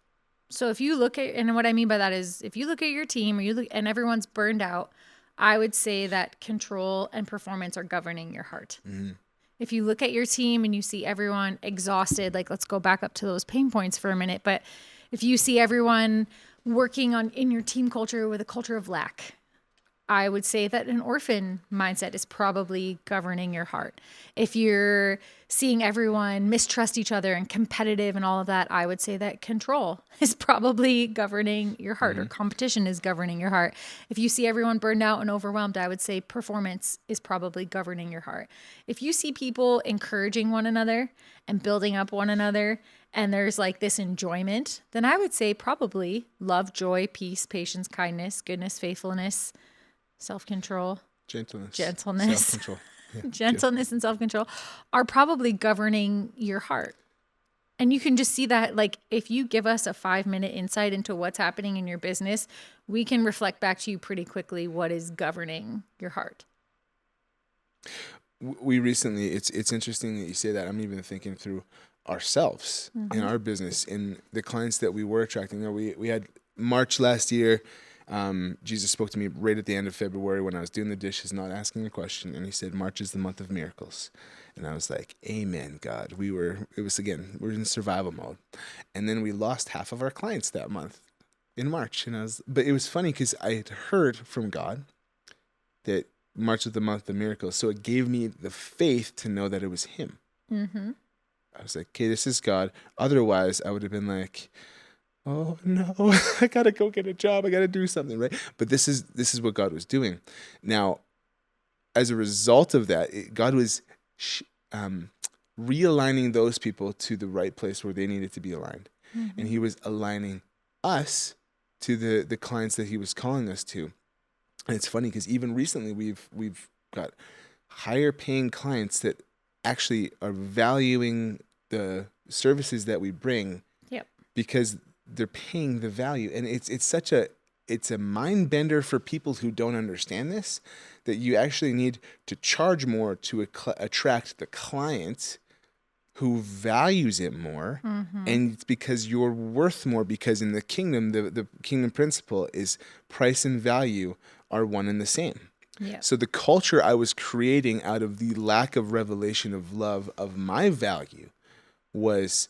So if you look at, and what I mean by that is if you look at your team or you look and everyone's burned out, I would say that control and performance are governing your heart. Mm-hmm. If you look at your team and you see everyone exhausted, like let's go back up to those pain points for a minute. But if you see everyone working in your team culture with a culture of lack, I would say that an orphan mindset is probably governing your heart. If you're seeing everyone mistrust each other and competitive and all of that, I would say that control is probably governing your heart, or competition is governing your heart. If you see everyone burned out and overwhelmed, I would say performance is probably governing your heart. If you see people encouraging one another and building up one another and there's like this enjoyment, then I would say probably love, joy, peace, patience, kindness, goodness, faithfulness, self-control, Gentleness. gentleness, Self-control. Yeah, gentleness and self-control are probably governing your heart. And you can just see that, like, if you give us a 5-minute insight into what's happening in your business, we can reflect back to you pretty quickly what is governing your heart. We recently, it's interesting that you say that. I'm even thinking through ourselves in our business and the clients that we were attracting. You know, we had March last year. Jesus spoke to me right at the end of February when I was doing the dishes, not asking a question. And he said, March is the month of miracles. And I was like, amen, God. We're in survival mode. And then we lost half of our clients that month in March. But it was funny because I had heard from God that March is the month of miracles. So it gave me the faith to know that it was him. Mm-hmm. I was like, okay, this is God. Otherwise, I would have been like, oh no, I gotta go get a job. I gotta do something, right? But this is what God was doing. Now, as a result of that, God was realigning those people to the right place where they needed to be aligned, and He was aligning us to the clients that He was calling us to. And it's funny because even recently we've got higher paying clients that actually are valuing the services that we bring. Yep. Because they're paying the value, and it's a mind bender for people who don't understand this, that you actually need to charge more to attract the client who values it more. And it's because you're worth more, because in the kingdom, the kingdom principle is price and value are one and the same. Yeah. So the culture I was creating out of the lack of revelation of love of my value was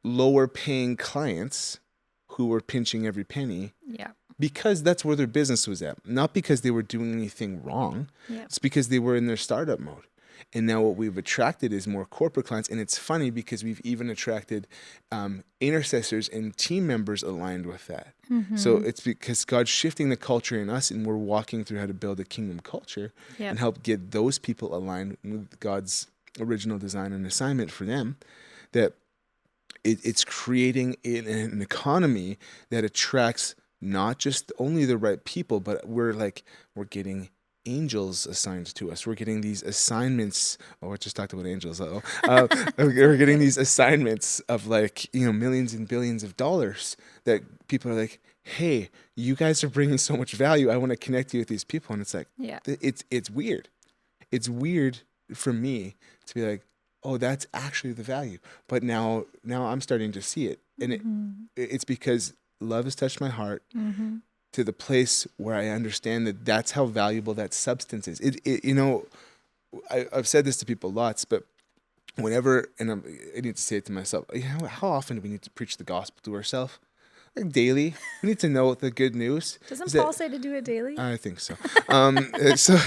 lower paying clients who were pinching every penny. Yeah. Because that's where their business was at. Not because they were doing anything wrong. Yeah. It's because they were in their startup mode. And now what we've attracted is more corporate clients. And it's funny because we've even attracted intercessors and team members aligned with that. So it's because God's shifting the culture in us, and we're walking through how to build a kingdom culture and help get those people aligned with God's original design and assignment for them, that it's creating an economy that attracts not just only the right people, but we're getting angels assigned to us. We're getting these assignments. Oh, I just talked about angels. We're getting these assignments of millions and billions of dollars that people are like, hey, you guys are bringing so much value. I want to connect you with these people. And it's like, it's weird. It's weird for me to be like, oh, that's actually the value. But now I'm starting to see it. And it's because love has touched my heart to the place where I understand that that's how valuable that substance is. I've said this to people lots, but whenever, and I need to say it to myself, how often do we need to preach the gospel to ourselves? Like daily. We need to know the good news. Doesn't Paul say to do it daily? I think so. I feel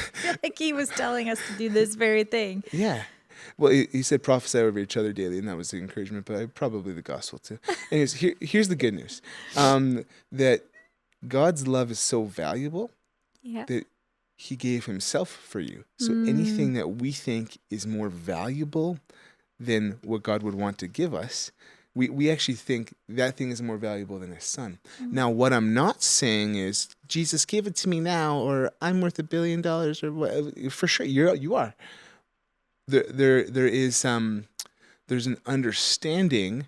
like he was telling us to do this very thing. Yeah. Well, he said prophesy over each other daily, and that was the encouragement, but probably the gospel too. Anyways, here's the good news. That God's love is so valuable that he gave himself for you. So anything that we think is more valuable than what God would want to give us, we actually think that thing is more valuable than his son. Now, what I'm not saying is, Jesus, give it to me now, or I'm worth $1 billion, or what. For sure, you are. There is there's an understanding.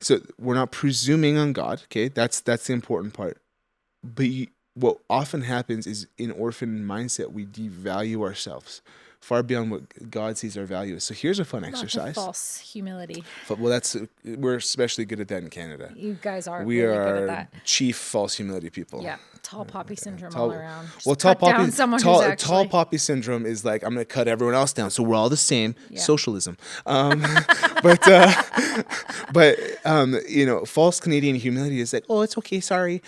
So we're not presuming on God. Okay, that's the important part. But what often happens is, in orphan mindset, we devalue ourselves far beyond what God sees our value is. So here's a fun exercise. False humility. Well, we're especially good at that in Canada. You guys are We really are good at that. Chief false humility people. Yeah, tall poppy syndrome all around. Just Well, cut down someone who's actually... tall poppy syndrome is like, I'm going to cut everyone else down, so we're all the same. Yeah. Socialism. But false Canadian humility is like, oh, it's okay, sorry.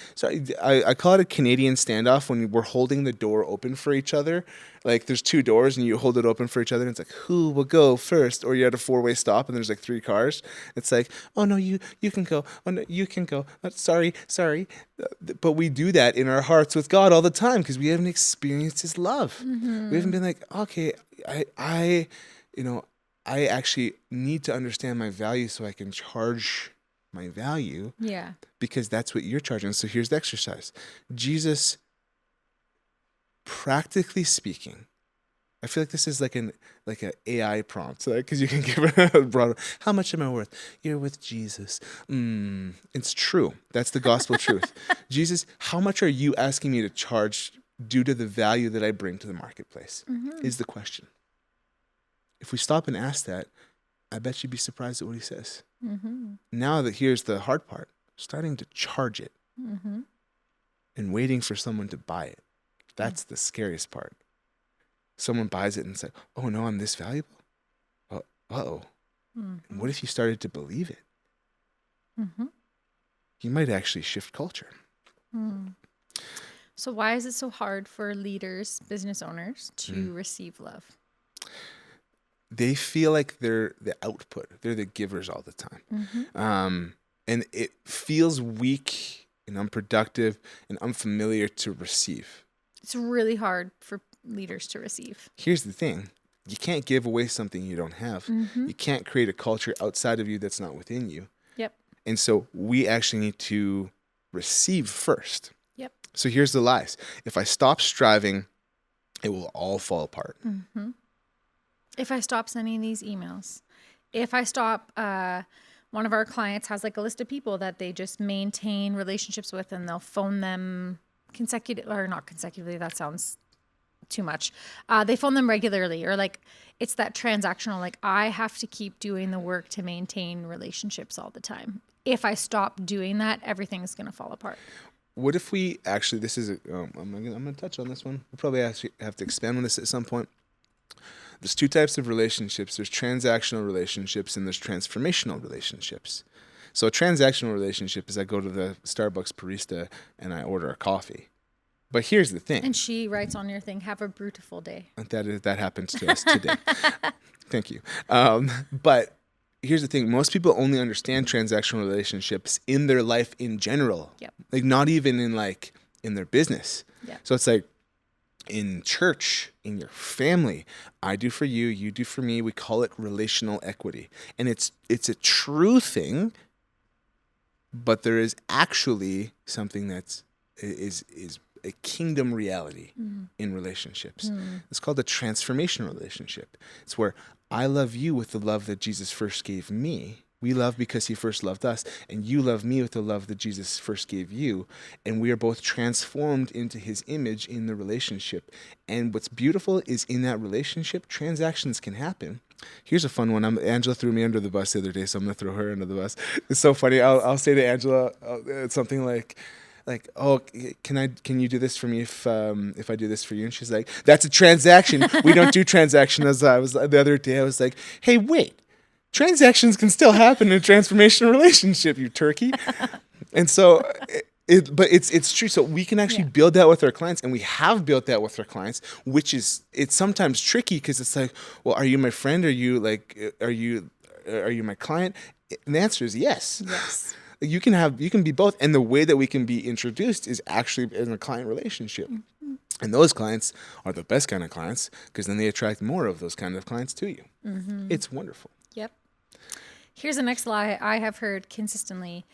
I call it a Canadian standoff when we're holding the door open for each other. Like, there's 2 doors and you hold it open for each other, and it's like, who will go first? Or you're at a 4-way stop and there's like 3 cars. It's like, oh no, you can go. Oh no, you can go. Sorry. But we do that in our hearts with God all the time because we haven't experienced his love. We haven't been like, okay, I actually need to understand my value so I can charge my value. Yeah. Because that's what you're charging. So here's the exercise. Jesus, practically speaking, I feel like this is like an AI prompt, because you can give it a broader. How much am I worth? You're with Jesus. It's true. That's the gospel truth. Jesus, how much are you asking me to charge due to the value that I bring to the marketplace? Is the question. If we stop and ask that, I bet you'd be surprised at what he says. Now that here's the hard part, starting to charge it and waiting for someone to buy it. That's the scariest part. Someone buys it and says, oh no, I'm this valuable? Uh-oh. What if you started to believe it? You might actually shift culture. So why is it so hard for leaders, business owners, to receive love? They feel like they're the output. They're the givers all the time. And it feels weak and unproductive and unfamiliar to receive. It's really hard for leaders to receive. Here's the thing. You can't give away something you don't have. You can't create a culture outside of you that's not within you. Yep. And so we actually need to receive first. Yep. So here's the lies. If I stop striving, it will all fall apart. If I stop sending these emails, if I stop, one of our clients has like a list of people that they just maintain relationships with, and they'll phone them not consecutively. That sounds too much. They phone them regularly, or like it's that transactional, like I have to keep doing the work to maintain relationships all the time. If I stop doing that, everything's going to fall apart. What if we actually, I'm going to touch on this one. We'll probably actually have to expand on this at some point. There's two types of relationships. There's transactional relationships and there's transformational relationships. So a transactional relationship is I go to the Starbucks barista and I order a coffee. But here's the thing. And she writes on your thing, have a beautiful day. That happens to us today. Thank you. But here's the thing. Most people only understand transactional relationships in their life in general. Yep. Like not even in their business. Yep. So it's like, in church, in your family, I do for you, you do for me. We call it relational equity. And it's a true thing, but there is actually something that's is a kingdom reality in relationships. It's called a transformational relationship. It's where I love you with the love that Jesus first gave me. We love because he first loved us, and you love me with the love that Jesus first gave you, and we are both transformed into his image in the relationship. And what's beautiful is in that relationship, transactions can happen. Here's a fun one. Angela threw me under the bus the other day, so I'm going to throw her under the bus. It's so funny. I'll say to Angela something like, oh, can you do this for me if I do this for you? And she's like, that's a transaction. We don't do transactions. The other day I was like, hey, wait. Transactions can still happen in a transformational relationship, you turkey. And so, but it's true. So we can actually build that with our clients, and we have built that with our clients, which is, it's sometimes tricky because it's like, well, are you my friend? Are you my client? And the answer is yes. Yes. You can be both. And the way that we can be introduced is actually in a client relationship. And those clients are the best kind of clients because then they attract more of those kind of clients to you. It's wonderful. Yep. Here's the next lie I have heard consistently.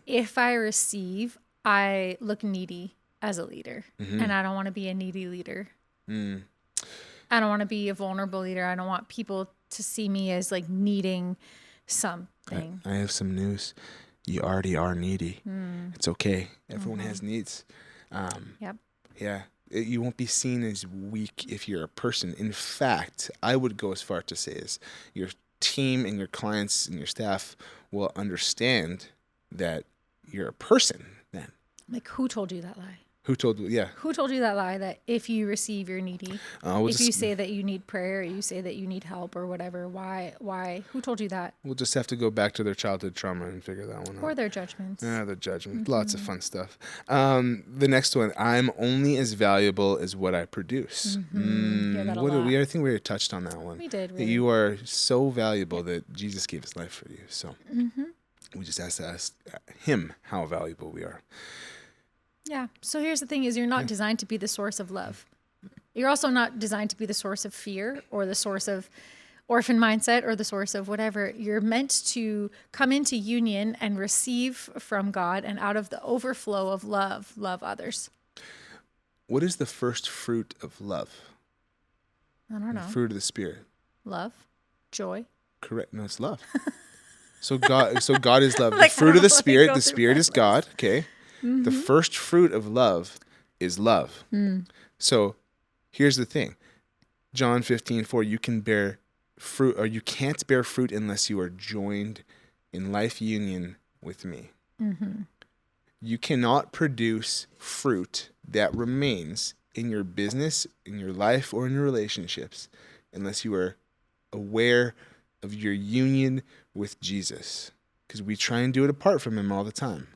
If I receive, I look needy as a leader. And I don't want to be a needy leader. I don't want to be a vulnerable leader. I don't want people to see me as like needing something. I have some news. You already are needy. It's okay. Everyone has needs. Yep. Yeah. You won't be seen as weak if you're a person. In fact, I would go as far to say is your team and your clients and your staff will understand that you're a person then. Like, who told you that lie? Who told you? Yeah. Who told you that lie that if you receive, you're needy? If you say that you need prayer, or you say that you need help or whatever, why? Who told you that? We'll just have to go back to their childhood trauma and figure that one out. Or their judgments. Yeah, their judgment. Lots of fun stuff. The next one, I'm only as valuable as what I produce. Hear that a lot. I think we already touched on that one. We did. That you are so valuable that Jesus gave his life for you. So we just have to ask him how valuable we are. Yeah. So here's the thing is you're not designed to be the source of love. You're also not designed to be the source of fear or the source of orphan mindset or the source of whatever, you're meant to come into union and receive from God, and out of the overflow of love others. What is the first fruit of love? I don't The know. fruit of the Spirit. Love, joy. Correct. No, it's love. So God is love. Like, The fruit of the Spirit. go The through Spirit my is God. Okay. The first fruit of love is love. So here's the thing. John 15:4, you can bear fruit, or you can't bear fruit unless you are joined in life union with me. You cannot produce fruit that remains in your business, in your life, or in your relationships unless you are aware of your union with Jesus. Because we try and do it apart from him all the time.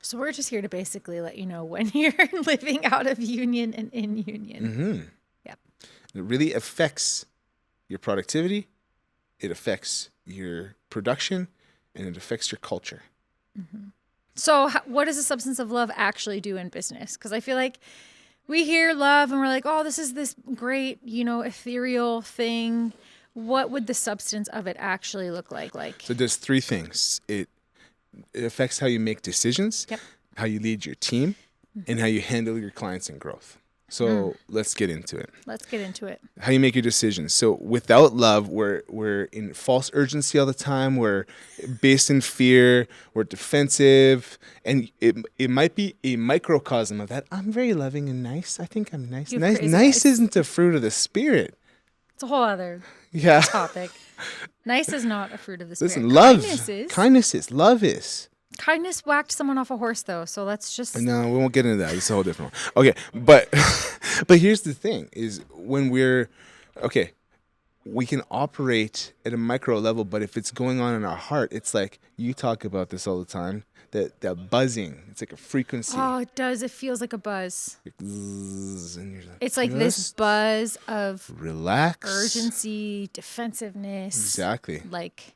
So we're just here to basically let you know when you're living out of union and in union. Yep. It really affects your productivity, it affects your production, and it affects your culture. So what does the substance of love actually do in business? Because I feel like we hear love and we're like, oh, this is this great, ethereal thing. What would the substance of it actually look like? So it does three things. It affects how you make decisions, Yep. how you lead your team, and how you handle your clients and growth. So let's get into it. Let's get into it. How you make your decisions. So without love, we're in false urgency all the time. We're based in fear. We're defensive, and it might be a microcosm of that. I'm very loving and nice. I think I'm nice. You Nice crazy nice guys. isn't a fruit of the Spirit. It's a whole other Yeah. topic. Nice is not a fruit of the spirit. Listen, love. Kindness is. Kindness is. Love is. Kindness whacked someone off a horse, though. So let's just. No, we won't get into that. It's a whole different one. Okay, but here's the thing: is when we can operate at a micro level, but if it's going on in our heart, it's like you talk about this all the time. That buzzing, it's like a frequency. Oh, it does. It feels like a buzz. Like zzz, and you're like, It's like this just buzz of relax, urgency, defensiveness. Exactly. Like,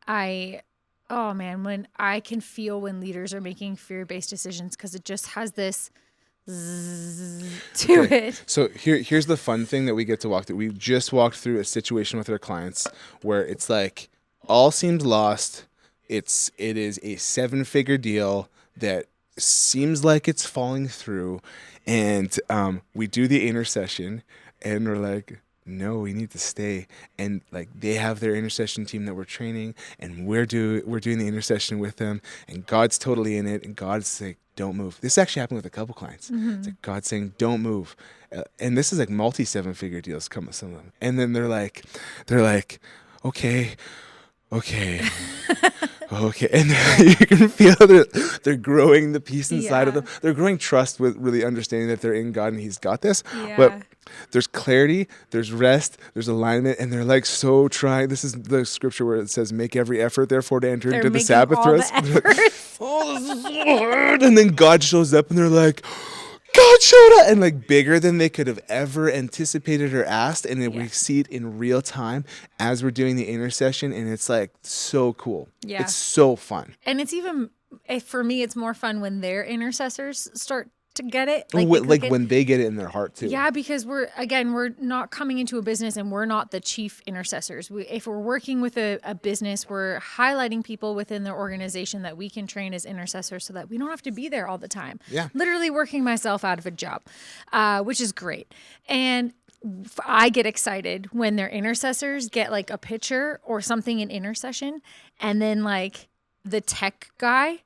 oh man, when I can feel when leaders are making fear-based decisions, because it just has this zzz to it. So here's the fun thing that we get to walk through. We've just walked through a situation with our clients where it's like all seems lost. It is a 7-figure deal that seems like it's falling through, and we do the intercession, and we're like, no, we need to stay. And like they have their intercession team that we're training, and we're doing the intercession with them, and God's totally in it, and God's like, don't move. This actually happened with a couple clients. It's like God saying, don't move. And this is like multi 7-figure deals come with some of them. And then they're like, okay. Okay. And you can feel they're growing the peace inside of them. They're growing trust with really understanding that they're in God and he's got this. Yeah. But there's clarity, there's rest, there's alignment, and they're like so trying. This is the scripture where it says, make every effort, therefore, to enter into the Sabbath rest. Oh, this is so hard. And then God shows up and they're like, God showed up, and like bigger than they could have ever anticipated or asked. And then we see it in real time as we're doing the intercession, and it's like so cool. Yeah. It's so fun. And it's even, for me, it's more fun when their intercessors start to get it. When they get it in their heart too. Yeah, because we're not coming into a business and we're not the chief intercessors. If we're working with a business, we're highlighting people within their organization that we can train as intercessors so that we don't have to be there all the time. Yeah. Literally working myself out of a job, which is great. And I get excited when their intercessors get like a picture or something in intercession, and then like the tech guy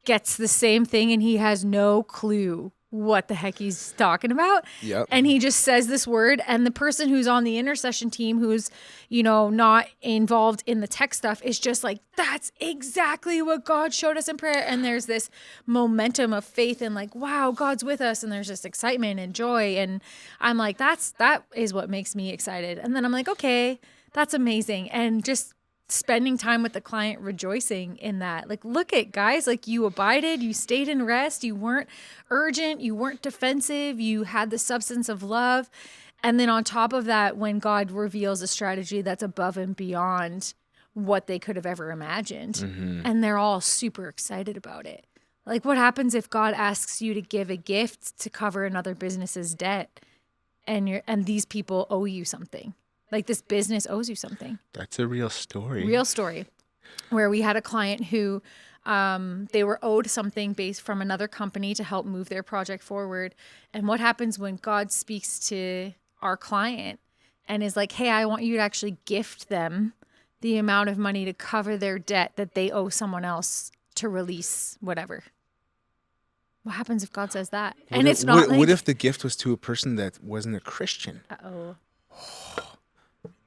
gets the same thing and he has no clue what the heck he's talking about. Yep. And he just says this word, and the person who's on the intercession team who's, not involved in the tech stuff is just like, that's exactly what God showed us in prayer. And there's this momentum of faith and like, wow, God's with us. And there's just excitement and joy. And I'm like, that is what makes me excited. And then I'm like, okay, that's amazing. And just spending time with the client, rejoicing in that. Like, look at guys, like you abided, you stayed in rest, you weren't urgent, you weren't defensive, you had the substance of love. And then on top of that, when God reveals a strategy that's above and beyond what they could have ever imagined, and they're all super excited about it. Like, what happens if God asks you to give a gift to cover another business's debt, and these people owe you something? Like this business owes you something. That's a real story. Real story. Where we had a client who they were owed something based from another company to help move their project forward. And what happens when God speaks to our client and is like, hey, I want you to actually gift them the amount of money to cover their debt that they owe someone else to release whatever. What happens if God says that? And it's not like... What if the gift was to a person that wasn't a Christian? Uh-oh.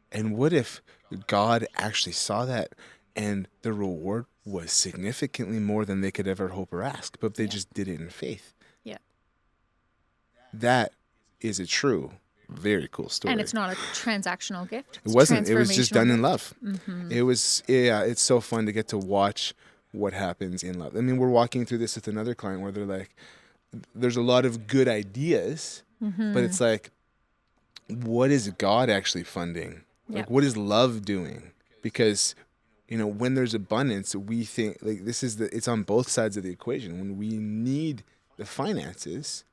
And what if God actually saw that and the reward was significantly more than they could ever hope or ask, but they just did it in faith? Yeah. That is a true, very cool story. And it's not a transactional gift. It wasn't. It was just done in love. Mm-hmm. It was, it's so fun to get to watch what happens in love. I mean, we're walking through this with another client where they're like, there's a lot of good ideas, but it's like, what is God actually funding? Like, what is love doing? Because, when there's abundance, we think like it's on both sides of the equation. When we need the finances,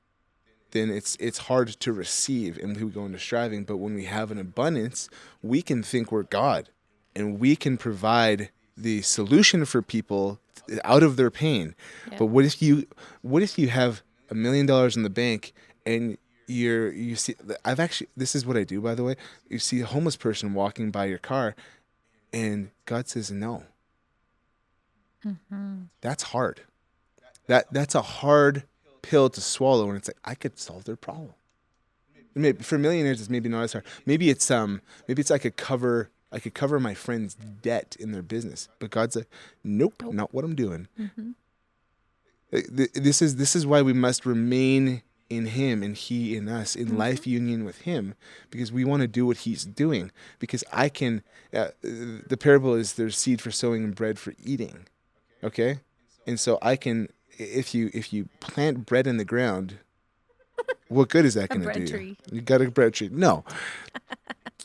then it's hard to receive and we go into striving. But when we have an abundance, we can think we're God and we can provide the solution for people out of their pain. Yeah. But what if you have $1 million in the bank and you see, this is what I do, by the way. You see a homeless person walking by your car and God says no. Mm-hmm. That's hard. That's a hard pill to swallow, and it's like, I could solve their problem. Maybe for millionaires, it's maybe not as hard. Maybe it's I could cover my friend's debt in their business. But God's like, nope. Not what I'm doing. Mm-hmm. This is why we must remain in Him and He in us, in life union with Him, because we want to do what He's doing. Because I can, the parable is there's seed for sowing and bread for eating. Okay? And so I can, if you plant bread in the ground, what good is that going to do? Tree. You got a bread tree. No.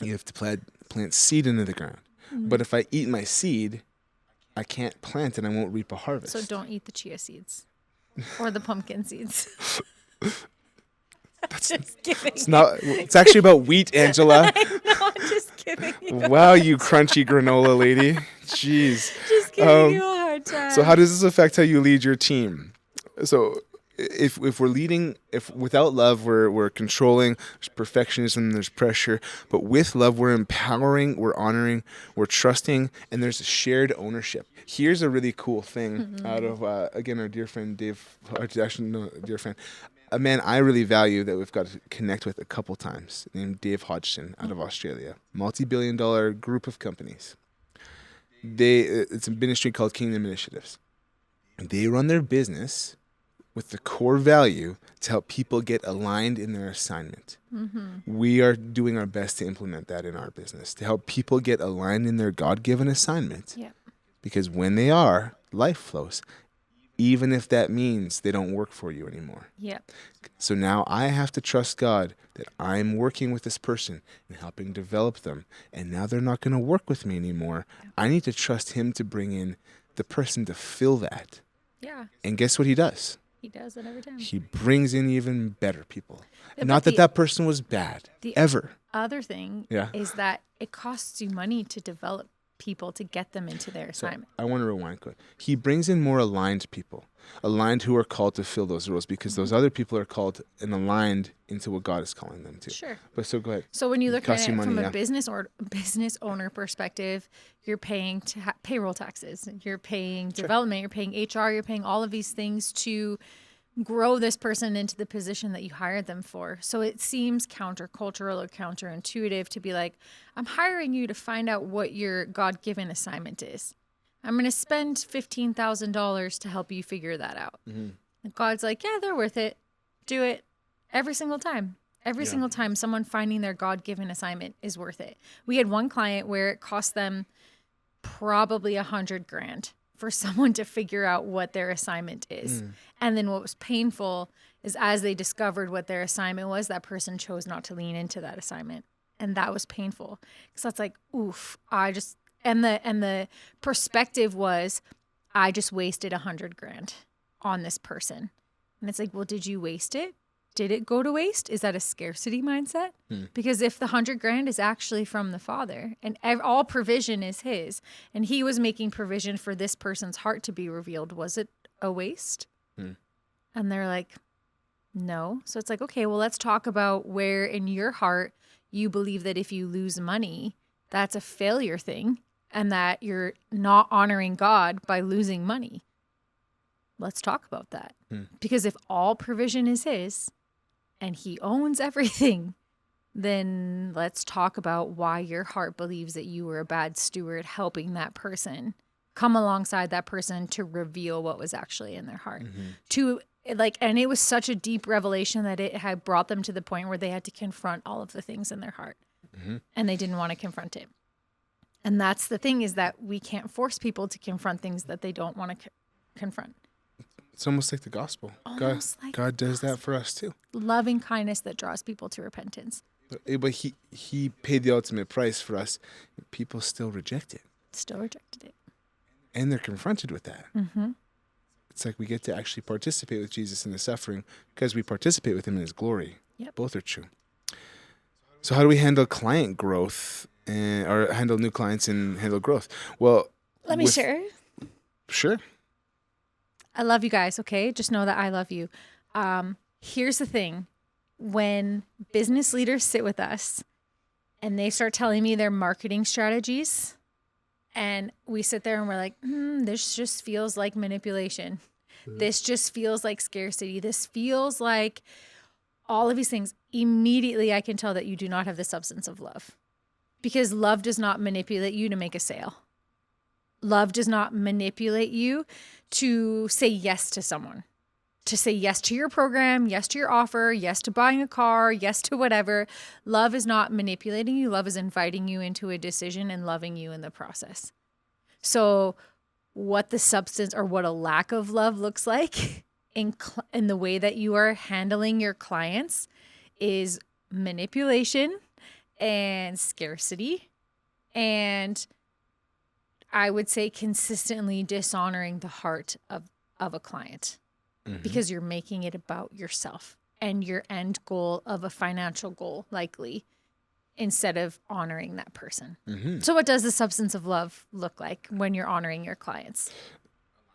You have to plant seed into the ground. Mm-hmm. But if I eat my seed, I can't plant and I won't reap a harvest. So don't eat the chia seeds or the pumpkin seeds. Just kidding. It's actually about wheat, Angela. I know, I'm just kidding. Wow, you crunchy granola lady. Jeez. Just giving you a hard time. So how does this affect how you lead your team? So if we're leading, if without love we're controlling, there's perfectionism, there's pressure, but with love we're empowering, we're honoring, we're trusting, and there's a shared ownership. Here's a really cool thing out of again our dear friend Dave, a man I really value that we've got to connect with a couple times, named Dave Hodgson out of Australia, multi-billion-dollar group of companies. It's a ministry called Kingdom Initiatives. They run their business with the core value to help people get aligned in their assignment. Mm-hmm. We are doing our best to implement that in our business, to help people get aligned in their God-given assignment. Yep. Because when they are, life flows, even if that means they don't work for you anymore. Yep. So now I have to trust God that I'm working with this person and helping develop them, and now they're not going to work with me anymore. Yep. I need to trust Him to bring in the person to fill that. Yeah. And guess what He does? He does it every time. He brings in even better people. Yeah, not that person was bad, ever. Other thing is that it costs you money to develop people to get them into their assignment. So I want to rewind quick. He brings in more aligned people, aligned who are called to fill those roles, because those other people are called and aligned into what God is calling them to. Sure. But so go ahead. So when you look at it from a business owner perspective, you're paying payroll taxes, you're paying development, you're paying HR, you're paying all of these things to grow this person into the position that you hired them for. So it seems countercultural or counterintuitive to be like, I'm hiring you to find out what your God-given assignment is. I'm going to spend $15,000 to help you figure that out. Mm-hmm. And God's like, yeah, they're worth it. Do it every single time. Every single time someone finding their God-given assignment is worth it. We had one client where it cost them probably $100,000 for someone to figure out what their assignment is. And then what was painful is as they discovered what their assignment was, that person chose not to lean into that assignment. And that was painful. Because that's like, oof, and the perspective was, I just wasted $100,000 on this person. And it's like, well, did you waste it? did it go to waste? Is that a scarcity mindset? Because if the $100,000 is actually from the Father and all provision is his, and he was making provision for this person's heart to be revealed, was it a waste? And they're like, no. So it's like, okay, well, let's talk about where in your heart you believe that if you lose money, that's a failure thing and that you're not honoring God by losing money. Let's talk about that. Because if all provision is his and he owns everything, then let's talk about why your heart believes that you were a bad steward helping that person come alongside that person to reveal what was actually in their heart. And it was such a deep revelation that it had brought them to the point where they had to confront all of the things in their heart. And they didn't want to confront it. And that's the thing, is that we can't force people to confront things that they don't want to confront. It's almost like the gospel. God does that for us too. Loving kindness that draws people to repentance. But he paid the ultimate price for us. People still reject it. Still rejected it. And they're confronted with that. It's like we get to actually participate with Jesus in the suffering because we participate with him in his glory. Yep. Both are true. So how do we handle client growth or handle new clients and handle growth? Well, let me share. Sure. I love you guys, okay? Just know that I love you. Here's the thing. When business leaders sit with us and they start telling me their marketing strategies, and we sit there and we're like, this just feels like manipulation. This just feels like scarcity. This feels like all of these things. Immediately, I can tell that you do not have the substance of love, because love does not manipulate you to make a sale. Love does not manipulate you to say yes to someone, to say yes to your program, yes to your offer, yes to buying a car, yes to whatever. Love is not manipulating you. Love is inviting you into a decision and loving you in the process. So what the substance or what a lack of love looks like in the way that you are handling your clients is manipulation and scarcity, and I would say consistently dishonoring the heart of a client, because you're making it about yourself and your end goal of a financial goal, likely, instead of honoring that person. So what does the substance of love look like when you're honoring your clients?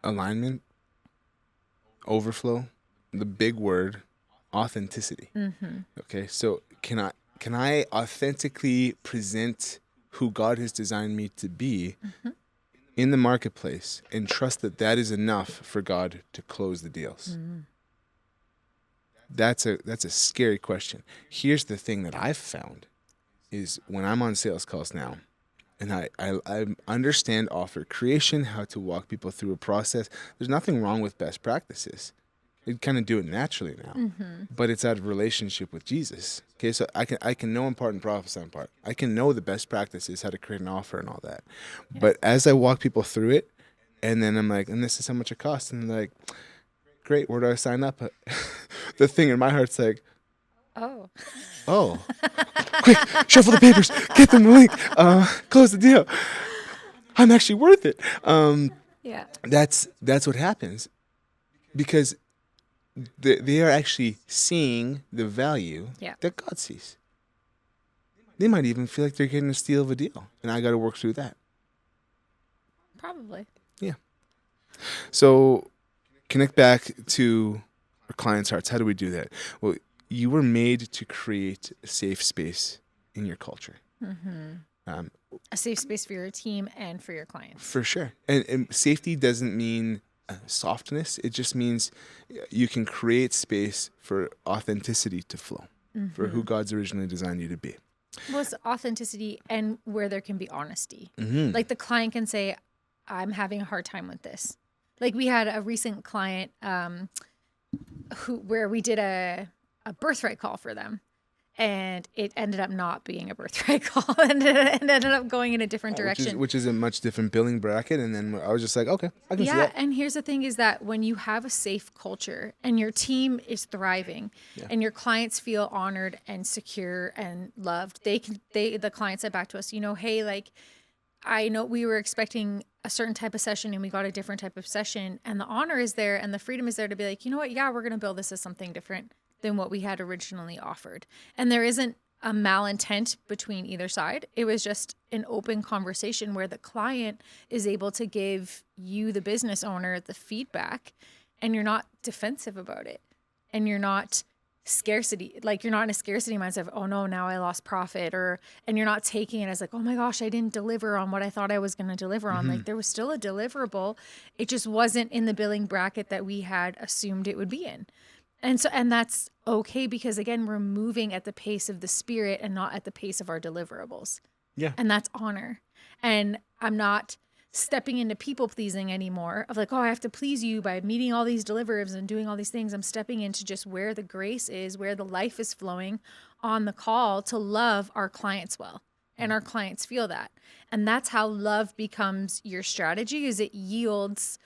Alignment, overflow, the big word, authenticity. Okay, so can I authentically present who God has designed me to be in the marketplace and trust that that is enough for God to close the deals? That's a scary question. Here's the thing that I've found is when I'm on sales calls now, and I understand offer creation, how to walk people through a process. There's nothing wrong with best practices. You kind of do it naturally now, but it's out of relationship with Jesus. Okay, so I can know in part and prophesy in part. I can know the best practices, how to create an offer and all that. Yeah. But as I walk people through it, and then I'm like, and this is how much it costs, and they're like, great, where do I sign up? The thing in my heart's like, oh, quick, shuffle the papers, get them the link, close the deal. I'm actually worth it. Yeah, that's what happens, because they are actually seeing the value that God sees. They might even feel like they're getting a steal of a deal, and I got to work through that. Probably. Yeah. So connect back to our clients' hearts. How do we do that? Well, you were made to create a safe space in your culture. A safe space for your team and for your clients. For sure. And safety doesn't mean softness. It just means you can create space for authenticity to flow, for who God's originally designed you to be. Well, it's authenticity and where there can be honesty. Like the client can say, I'm having a hard time with this. Like we had a recent client where we did a birthright call for them, and it ended up not being a birthright call, and it ended up going in a different direction. Which is a much different billing bracket. And then I was just like, okay, I can see that. And here's the thing is that when you have a safe culture and your team is thriving and your clients feel honored and secure and loved, the client said back to us, hey, like, I know we were expecting a certain type of session and we got a different type of session, and the honor is there and the freedom is there to be like, you know what? Yeah, we're going to build this as something different. than what we had originally offered. And there isn't a malintent between either side. It was just an open conversation where the client is able to give you, the business owner, the feedback, and you're not defensive about it. And you're not scarcity, like you're not in a scarcity mindset of, oh no, now I lost profit, and you're not taking it as like, oh my gosh, I didn't deliver on what I thought I was going to deliver on. Like there was still a deliverable. It just wasn't in the billing bracket that we had assumed it would be in. And that's okay, because again, we're moving at the pace of the Spirit and not at the pace of our deliverables. Yeah. And that's honor. And I'm not stepping into people pleasing anymore of like, oh, I have to please you by meeting all these deliverables and doing all these things. I'm stepping into just where the grace is, where the life is flowing on the call to love our clients well. And our clients feel that. And that's how love becomes your strategy, is it yields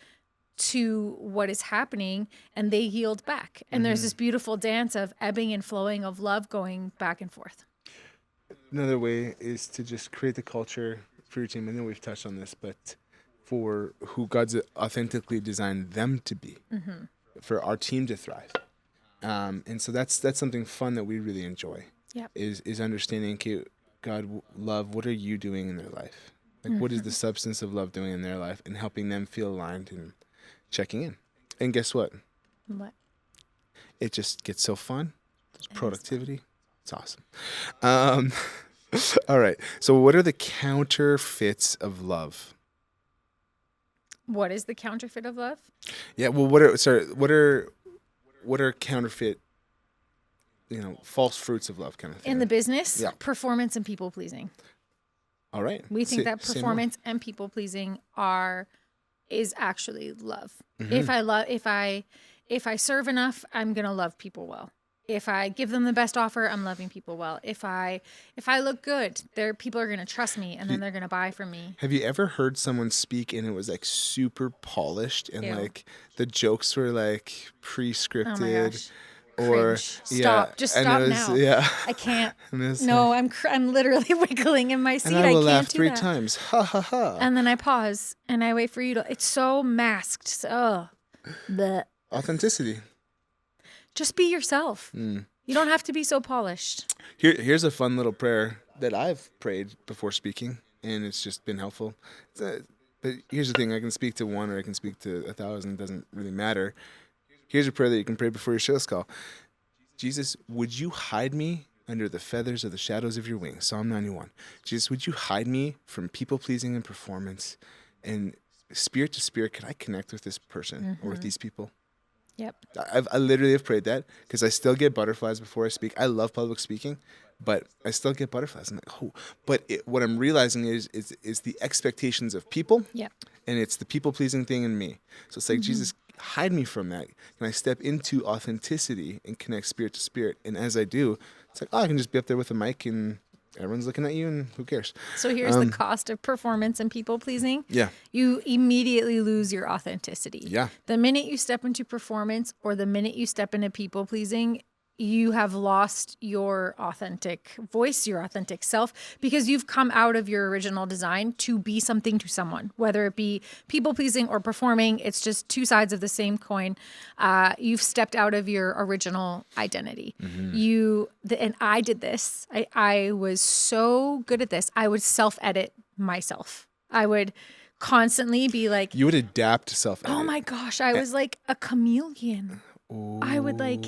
to what is happening and they yield back. And there's this beautiful dance of ebbing and flowing of love going back and forth. Another way is to just create the culture for your team. I know we've touched on this, but for who God's authentically designed them to be, for our team to thrive. And so that's something fun that we really enjoy. Yep. Is understanding, okay, God, love, what are you doing in their life? Like, what is the substance of love doing in their life, and helping them feel aligned and checking in. And guess what? What? It just gets so fun. There's productivity. It's awesome. All right. So what are the counterfeits of love? What is the counterfeit of love? Yeah. Well, what are counterfeit, false fruits of love kind of thing? In the business, Yeah. Performance and people pleasing. All right. We think that performance and people pleasing is actually love. If I serve enough, I'm going to love people well. If I give them the best offer, I'm loving people well. If I look good, people are going to trust me, and then they're going to buy from me. Have you ever heard someone speak and it was like super polished, and Ew. like the jokes were like pre-scripted? Oh my gosh. Or Cringe. Stop. Just stop now. Yeah. I can't. No, I'm literally wiggling in my seat. And I will can't laugh do 3 that. times. Ha ha ha. And then I pause and I wait for you to. It's so masked. So, bleh. Authenticity. Just be yourself. You don't have to be so polished. Here's a fun little prayer that I've prayed before speaking, and it's just been helpful. But here's the thing: I can speak to one, or I can speak to 1,000. It doesn't really matter. Here's a prayer that you can pray before your sales call. Jesus, would you hide me under the feathers of the shadows of your wings? Psalm 91. Jesus, would you hide me from people-pleasing and performance? And spirit to spirit, can I connect with this person or with these people? Yep. I literally have prayed that, because I still get butterflies before I speak. I love public speaking, but I still get butterflies. I'm like, oh. But what I'm realizing is the expectations of people. Yep. And it's the people-pleasing thing in me. So it's like, Jesus, hide me from that. Can I step into authenticity and connect spirit to spirit? And as I do, it's like, I can just be up there with a mic and everyone's looking at you, and who cares? So here's the cost of performance and people pleasing. Yeah. You immediately lose your authenticity. Yeah. The minute you step into performance, or the minute you step into people pleasing, you have lost your authentic voice, your authentic self, because you've come out of your original design to be something to someone, whether it be people pleasing or performing. It's just two sides of the same coin. You've stepped out of your original identity. And I did this. I was so good at this. I would self-edit myself. I would constantly be like, You would adapt to self-edit. oh my gosh, I was like a chameleon. I would like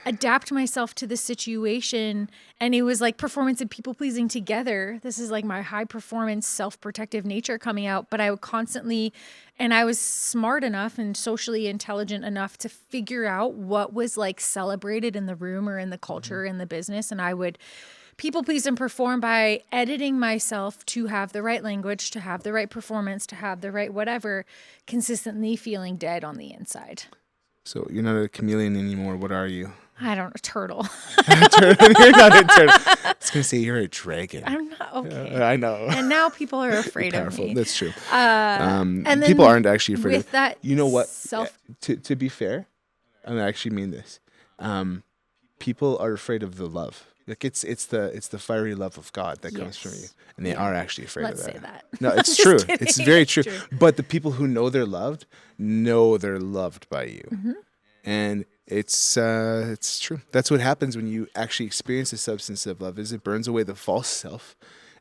adapt myself to the situation, and it was like performance and people pleasing together. This is like my high performance self-protective nature coming out, but I would constantly, and I was smart enough and socially intelligent enough to figure out what was like celebrated in the room or in the culture in the business, and I would people please and perform by editing myself to have the right language, to have the right performance, to have the right whatever, consistently feeling dead on the inside. So you're not a chameleon anymore. What are you? I don't know, turtle. You're not a turtle. I was going to say you're a dragon. I'm not okay. I know. And now people are afraid of Powerful. me. That's true. And then people aren't actually afraid with of that. You know what? Self. To be fair, and I actually mean this. People are afraid of the love. Like it's the fiery love of God that comes from you, and they are actually afraid Let's of that. say that. No, it's Just true. kidding. It's very true. True. But the people who know they're loved by you, and It's true. That's what happens when you actually experience the substance of love. Is it burns away the false self,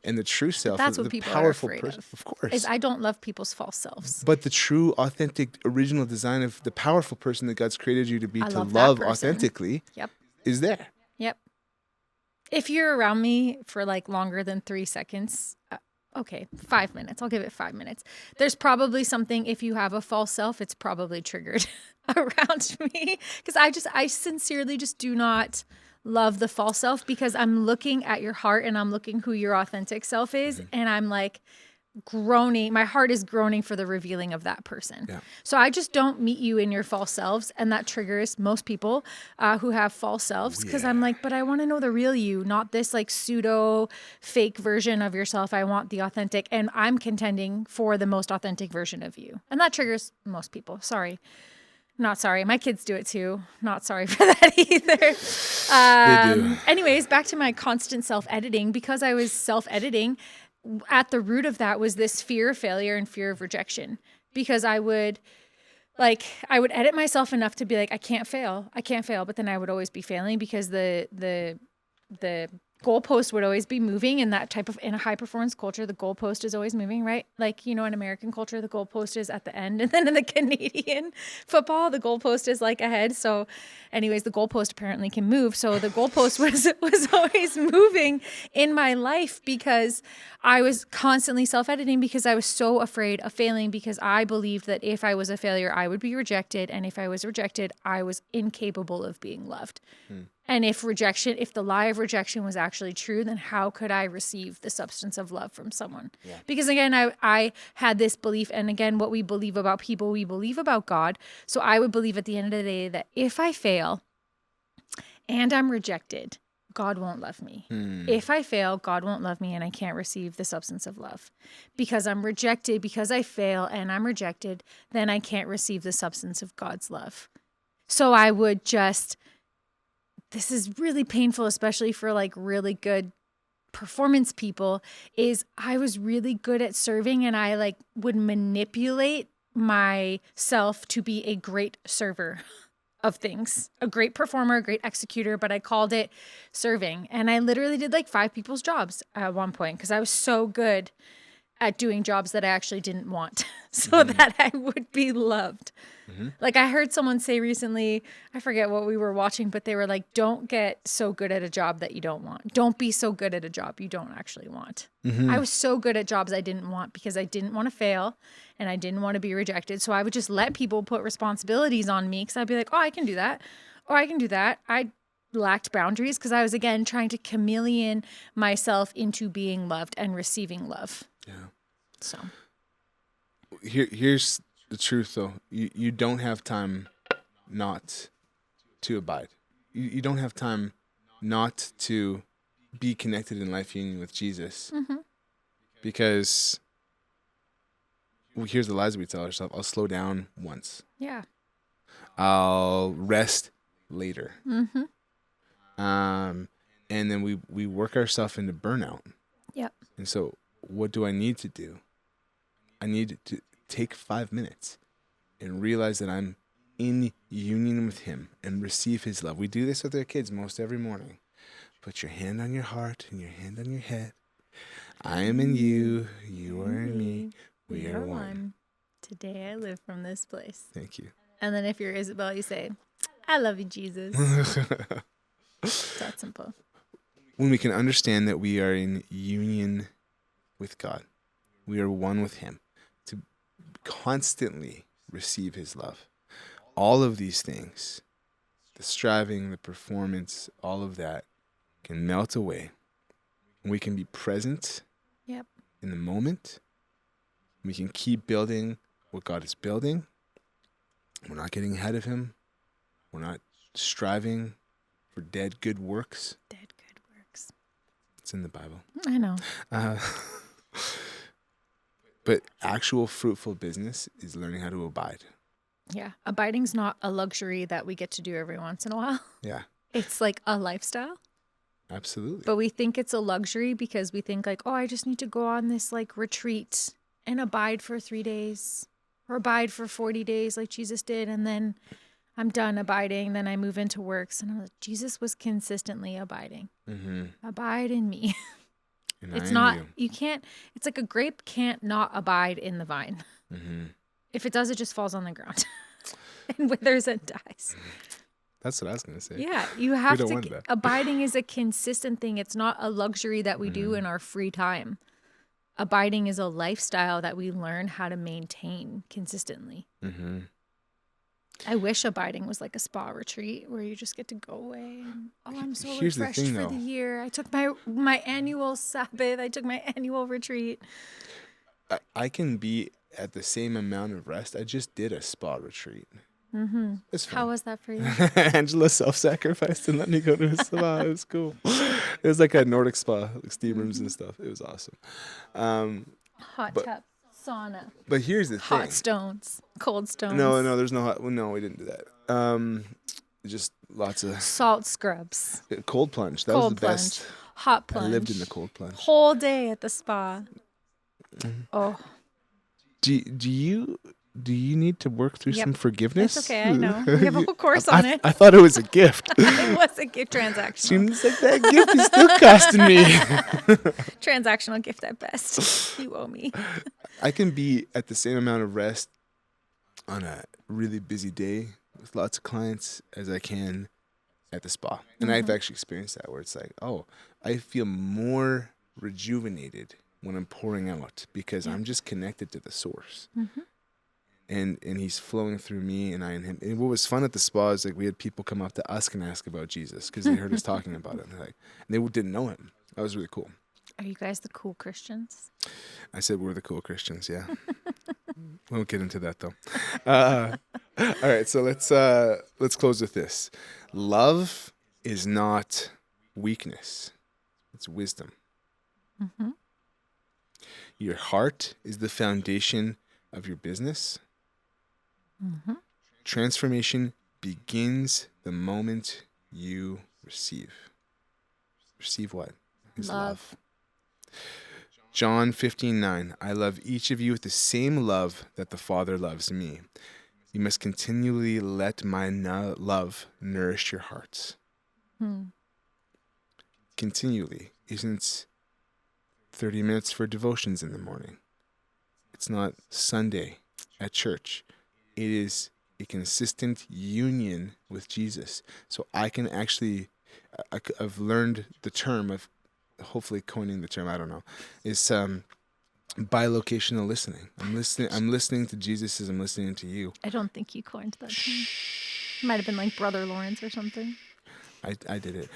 and the true self, That's the what people are powerful afraid person. of. Of course, Is I don't love people's false selves. but the true, authentic, original design of the powerful person that God's created you to be, I to love that love person. authentically, Yep. is there. Yep. If you're around me for like longer than 3 seconds, okay, 5 minutes. I'll give it 5 minutes. There's probably something, if you have a false self, it's probably triggered around me. Because I sincerely just do not love the false self, because I'm looking at your heart and I'm looking who your authentic self is. And I'm like groaning. My heart is groaning for the revealing of that person. Yeah. So I just don't meet you in your false selves. And that triggers most people who have false selves, because I'm like, but I want to know the real you, not this like pseudo fake version of yourself. I want the authentic. And I'm contending for the most authentic version of you. And that triggers most people. Sorry. Not sorry. My kids do it too. Not sorry for that either. They do. Anyways, back to my constant self-editing. Because I was self-editing, at the root of that was this fear of failure and fear of rejection. Because I would edit myself enough to be like, I can't fail. But then I would always be failing, because the goalpost would always be moving in a high performance culture. The goalpost is always moving, right? Like, in American culture, the goalpost is at the end. And then in the Canadian football, the goalpost is like ahead. So anyways, the goalpost apparently can move. So the goalpost was always moving in my life, because I was constantly self-editing, because I was so afraid of failing, because I believed that if I was a failure, I would be rejected. And if I was rejected, I was incapable of being loved. And if the lie of rejection was actually true, then how could I receive the substance of love from someone? Yeah. Because again, I had this belief, and again, what we believe about people, we believe about God. So I would believe at the end of the day that if I fail and I'm rejected, God won't love me. If I fail, God won't love me, and I can't receive the substance of love. Because I'm rejected, because I fail and I'm rejected, then I can't receive the substance of God's love. So I would just... This is really painful, especially for like really good performance people, is I was really good at serving, and I like would manipulate myself to be a great server of things, a great performer, a great executor, but I called it serving. And I literally did like 5 people's jobs at one point, because I was so good at doing jobs that I actually didn't want so that I would be loved. Like I heard someone say recently, I forget what we were watching, but they were like, don't get so good at a job that you don't want. Don't be so good at a job you don't actually want. I was so good at jobs I didn't want, because I didn't want to fail and I didn't want to be rejected. So I would just let people put responsibilities on me, because I'd be like, oh, I can do that. Oh, I can do that. I lacked boundaries, because I was, again, trying to chameleon myself into being loved and receiving love. Yeah. So here's the truth, though. You don't have time not to abide. You don't have time not to be connected in life union with Jesus. Because here's the lies we tell ourselves. I'll slow down once. yeah. I'll rest later. And then we work ourselves into burnout. Yep. And so what do I need to do? I need to take 5 minutes and realize that I'm in union with him and receive his love. We do this with our kids most every morning. Put your hand on your heart and your hand on your head. I am in you, you are in me, we are one. Today I live from this place. Thank you. And then if you're Isabel, you say, I love you, Jesus. It's that simple. When we can understand that we are in union with God, we are one with him, to constantly receive his love. All of these things, the striving, the performance, all of that can melt away. We can be present in the moment. We can keep building what God is building. We're not getting ahead of him. We're not striving for dead good works. Dead good works. It's in the Bible. I know. But actual fruitful business is learning how to abide. Yeah. Abiding's not a luxury that we get to do every once in a while. Yeah. It's like a lifestyle. Absolutely. But we think it's a luxury because we think like, oh, I just need to go on this like retreat and abide for 3 days or abide for 40 days like Jesus did. And then I'm done abiding. Then I move into works. And I'm like, Jesus was consistently abiding. Abide in me. And It's I not, am you can't, it's like a grape can't not abide in the vine. If it does, it just falls on the ground and withers and dies. That's what I was going to say. Yeah, you We have don't to. want that. Abiding is a consistent thing. It's not a luxury that we do in our free time. Abiding is a lifestyle that we learn how to maintain consistently. I wish abiding was like a spa retreat where you just get to go away. And, I'm so Here's the refreshed thing, for though. the year. I took my annual Sabbath. I took my annual retreat. I can be at the same amount of rest. I just did a spa retreat. It's fun. How was that for you? Angela self-sacrificed and let me go to a spa. It was cool. It was like a Nordic spa, like steam rooms and stuff. It was awesome. Hot tub, sauna, But here's the thing. hot stones, cold stones. No, there's no hot. No, we didn't do that. Just lots of Salt scrubs, cold plunge. That was cold the plunge, best. hot I plunge. lived in the cold plunge. Whole day at the spa. Oh, Do you need to work through Yep. some forgiveness? it's okay. I know. We have a whole course on it. I thought it was a gift. It was a gift transactional. Seems like that gift is still costing me. Transactional gift at best. You owe me. I can be at the same amount of rest on a really busy day with lots of clients as I can at the spa. And I've actually experienced that where it's like, oh, I feel more rejuvenated when I'm pouring out because I'm just connected to the source. And he's flowing through me and I and him. And what was fun at the spa is like we had people come up to us and ask about Jesus because they heard us talking about it. And they didn't know him. That was really cool. Are you guys the cool Christians? I said we're the cool Christians, yeah. We won't get into that though. All right, so let's close with this. Love is not weakness; it's wisdom. Your heart is the foundation of your business. Transformation begins the moment you receive. Receive what? His love. John 15:9. I love each of you with the same love that the Father loves me. You must continually let my love nourish your hearts. Continually isn't 30 minutes for devotions in the morning. It's not Sunday at church. It is a consistent union with Jesus. So I can actually, I've learned the term of, hopefully coining the term, I don't know, is bilocational listening. I'm listening to Jesus as I'm listening to you. I don't think you coined that term. Might have been like Brother Lawrence or something. I did it.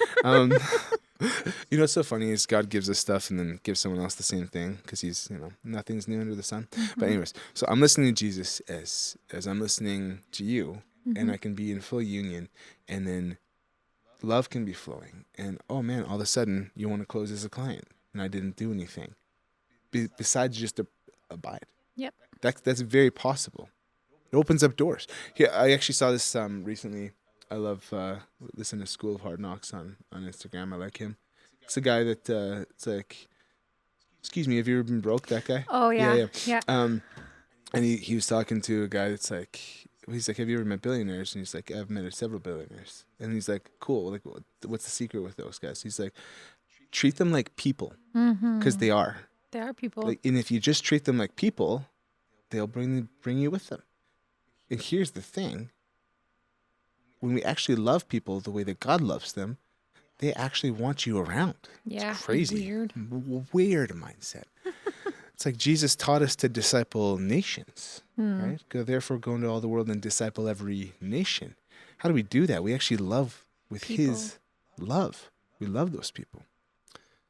You know what's so funny is God gives us stuff and then gives someone else the same thing because he's, nothing's new under the sun. But anyways, so I'm listening to Jesus as I'm listening to you, and I can be in full union, and then love can be flowing. And oh man, all of a sudden you want to close as a client, and I didn't do anything besides just abide. Yep. That's very possible. It opens up doors. Yeah, I actually saw this recently. I love listening to School of Hard Knocks on Instagram. I like him. It's a guy that it's like, excuse me, have you ever been broke? That guy? Oh yeah. And he was talking to a guy that's like, he's like, have you ever met billionaires? And he's like, I've met several billionaires. And he's like, cool. Like, what's the secret with those guys? He's like, treat them like people because they are. They are people. Like, and if you just treat them like people, they'll bring you with them. And here's the thing. When we actually love people the way that God loves them, they actually want you around. Yeah, it's crazy. Weird Mindset. It's like Jesus taught us to disciple nations, right? Go therefore go into all the world and disciple every nation. How do we do that? We actually love with his love. We love those people.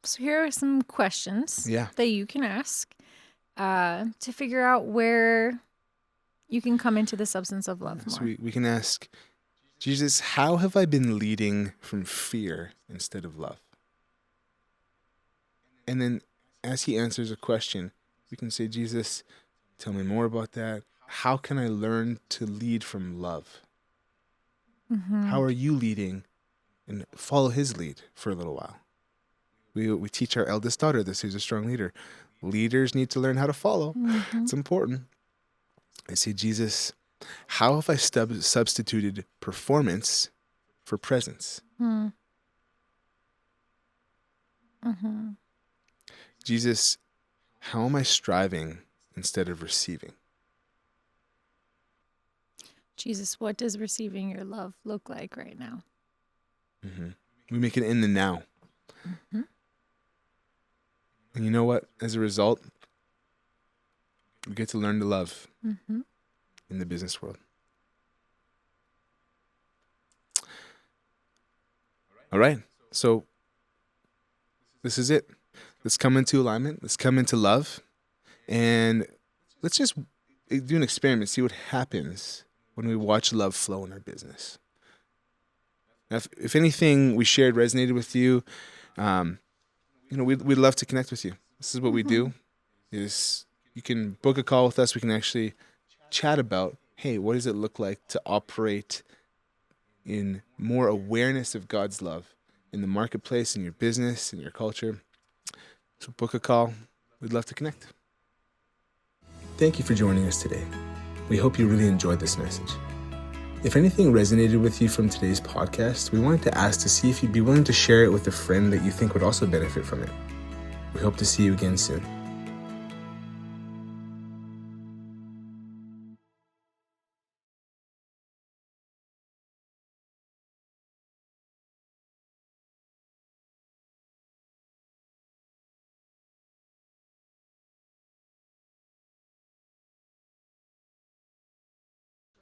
So here are some questions that you can ask to figure out where you can come into the substance of love more. So we can ask, Jesus, how have I been leading from fear instead of love? And then as he answers a question, we can say, Jesus, tell me more about that. How can I learn to lead from love? How are you leading? And follow his lead for a little while. We teach our eldest daughter this, who's a strong leader. Leaders need to learn how to follow. It's important. I say, Jesus, How have I substituted performance for presence? Mm-hmm. Jesus, how am I striving instead of receiving? Jesus, what does receiving your love look like right now? We make it in the now. Mm-hmm. And you know what? As a result, we get to learn to love Mm-hmm. in the business world. All right. So this is it. Let's come into alignment. Let's come into love. And let's just do an experiment, see what happens when we watch love flow in our business. Now, if anything we shared resonated with you, we'd love to connect with you. This is what we do, is you can book a call with us. We can actually chat about, hey, what does it look like to operate in more awareness of God's love in the marketplace, in your business, in your culture. So book a call. We'd love to connect. Thank you for joining us today. We hope you really enjoyed this message. If anything resonated with you from today's podcast, we wanted to ask to see if you'd be willing to share it with a friend that you think would also benefit from it. We hope to see you again soon.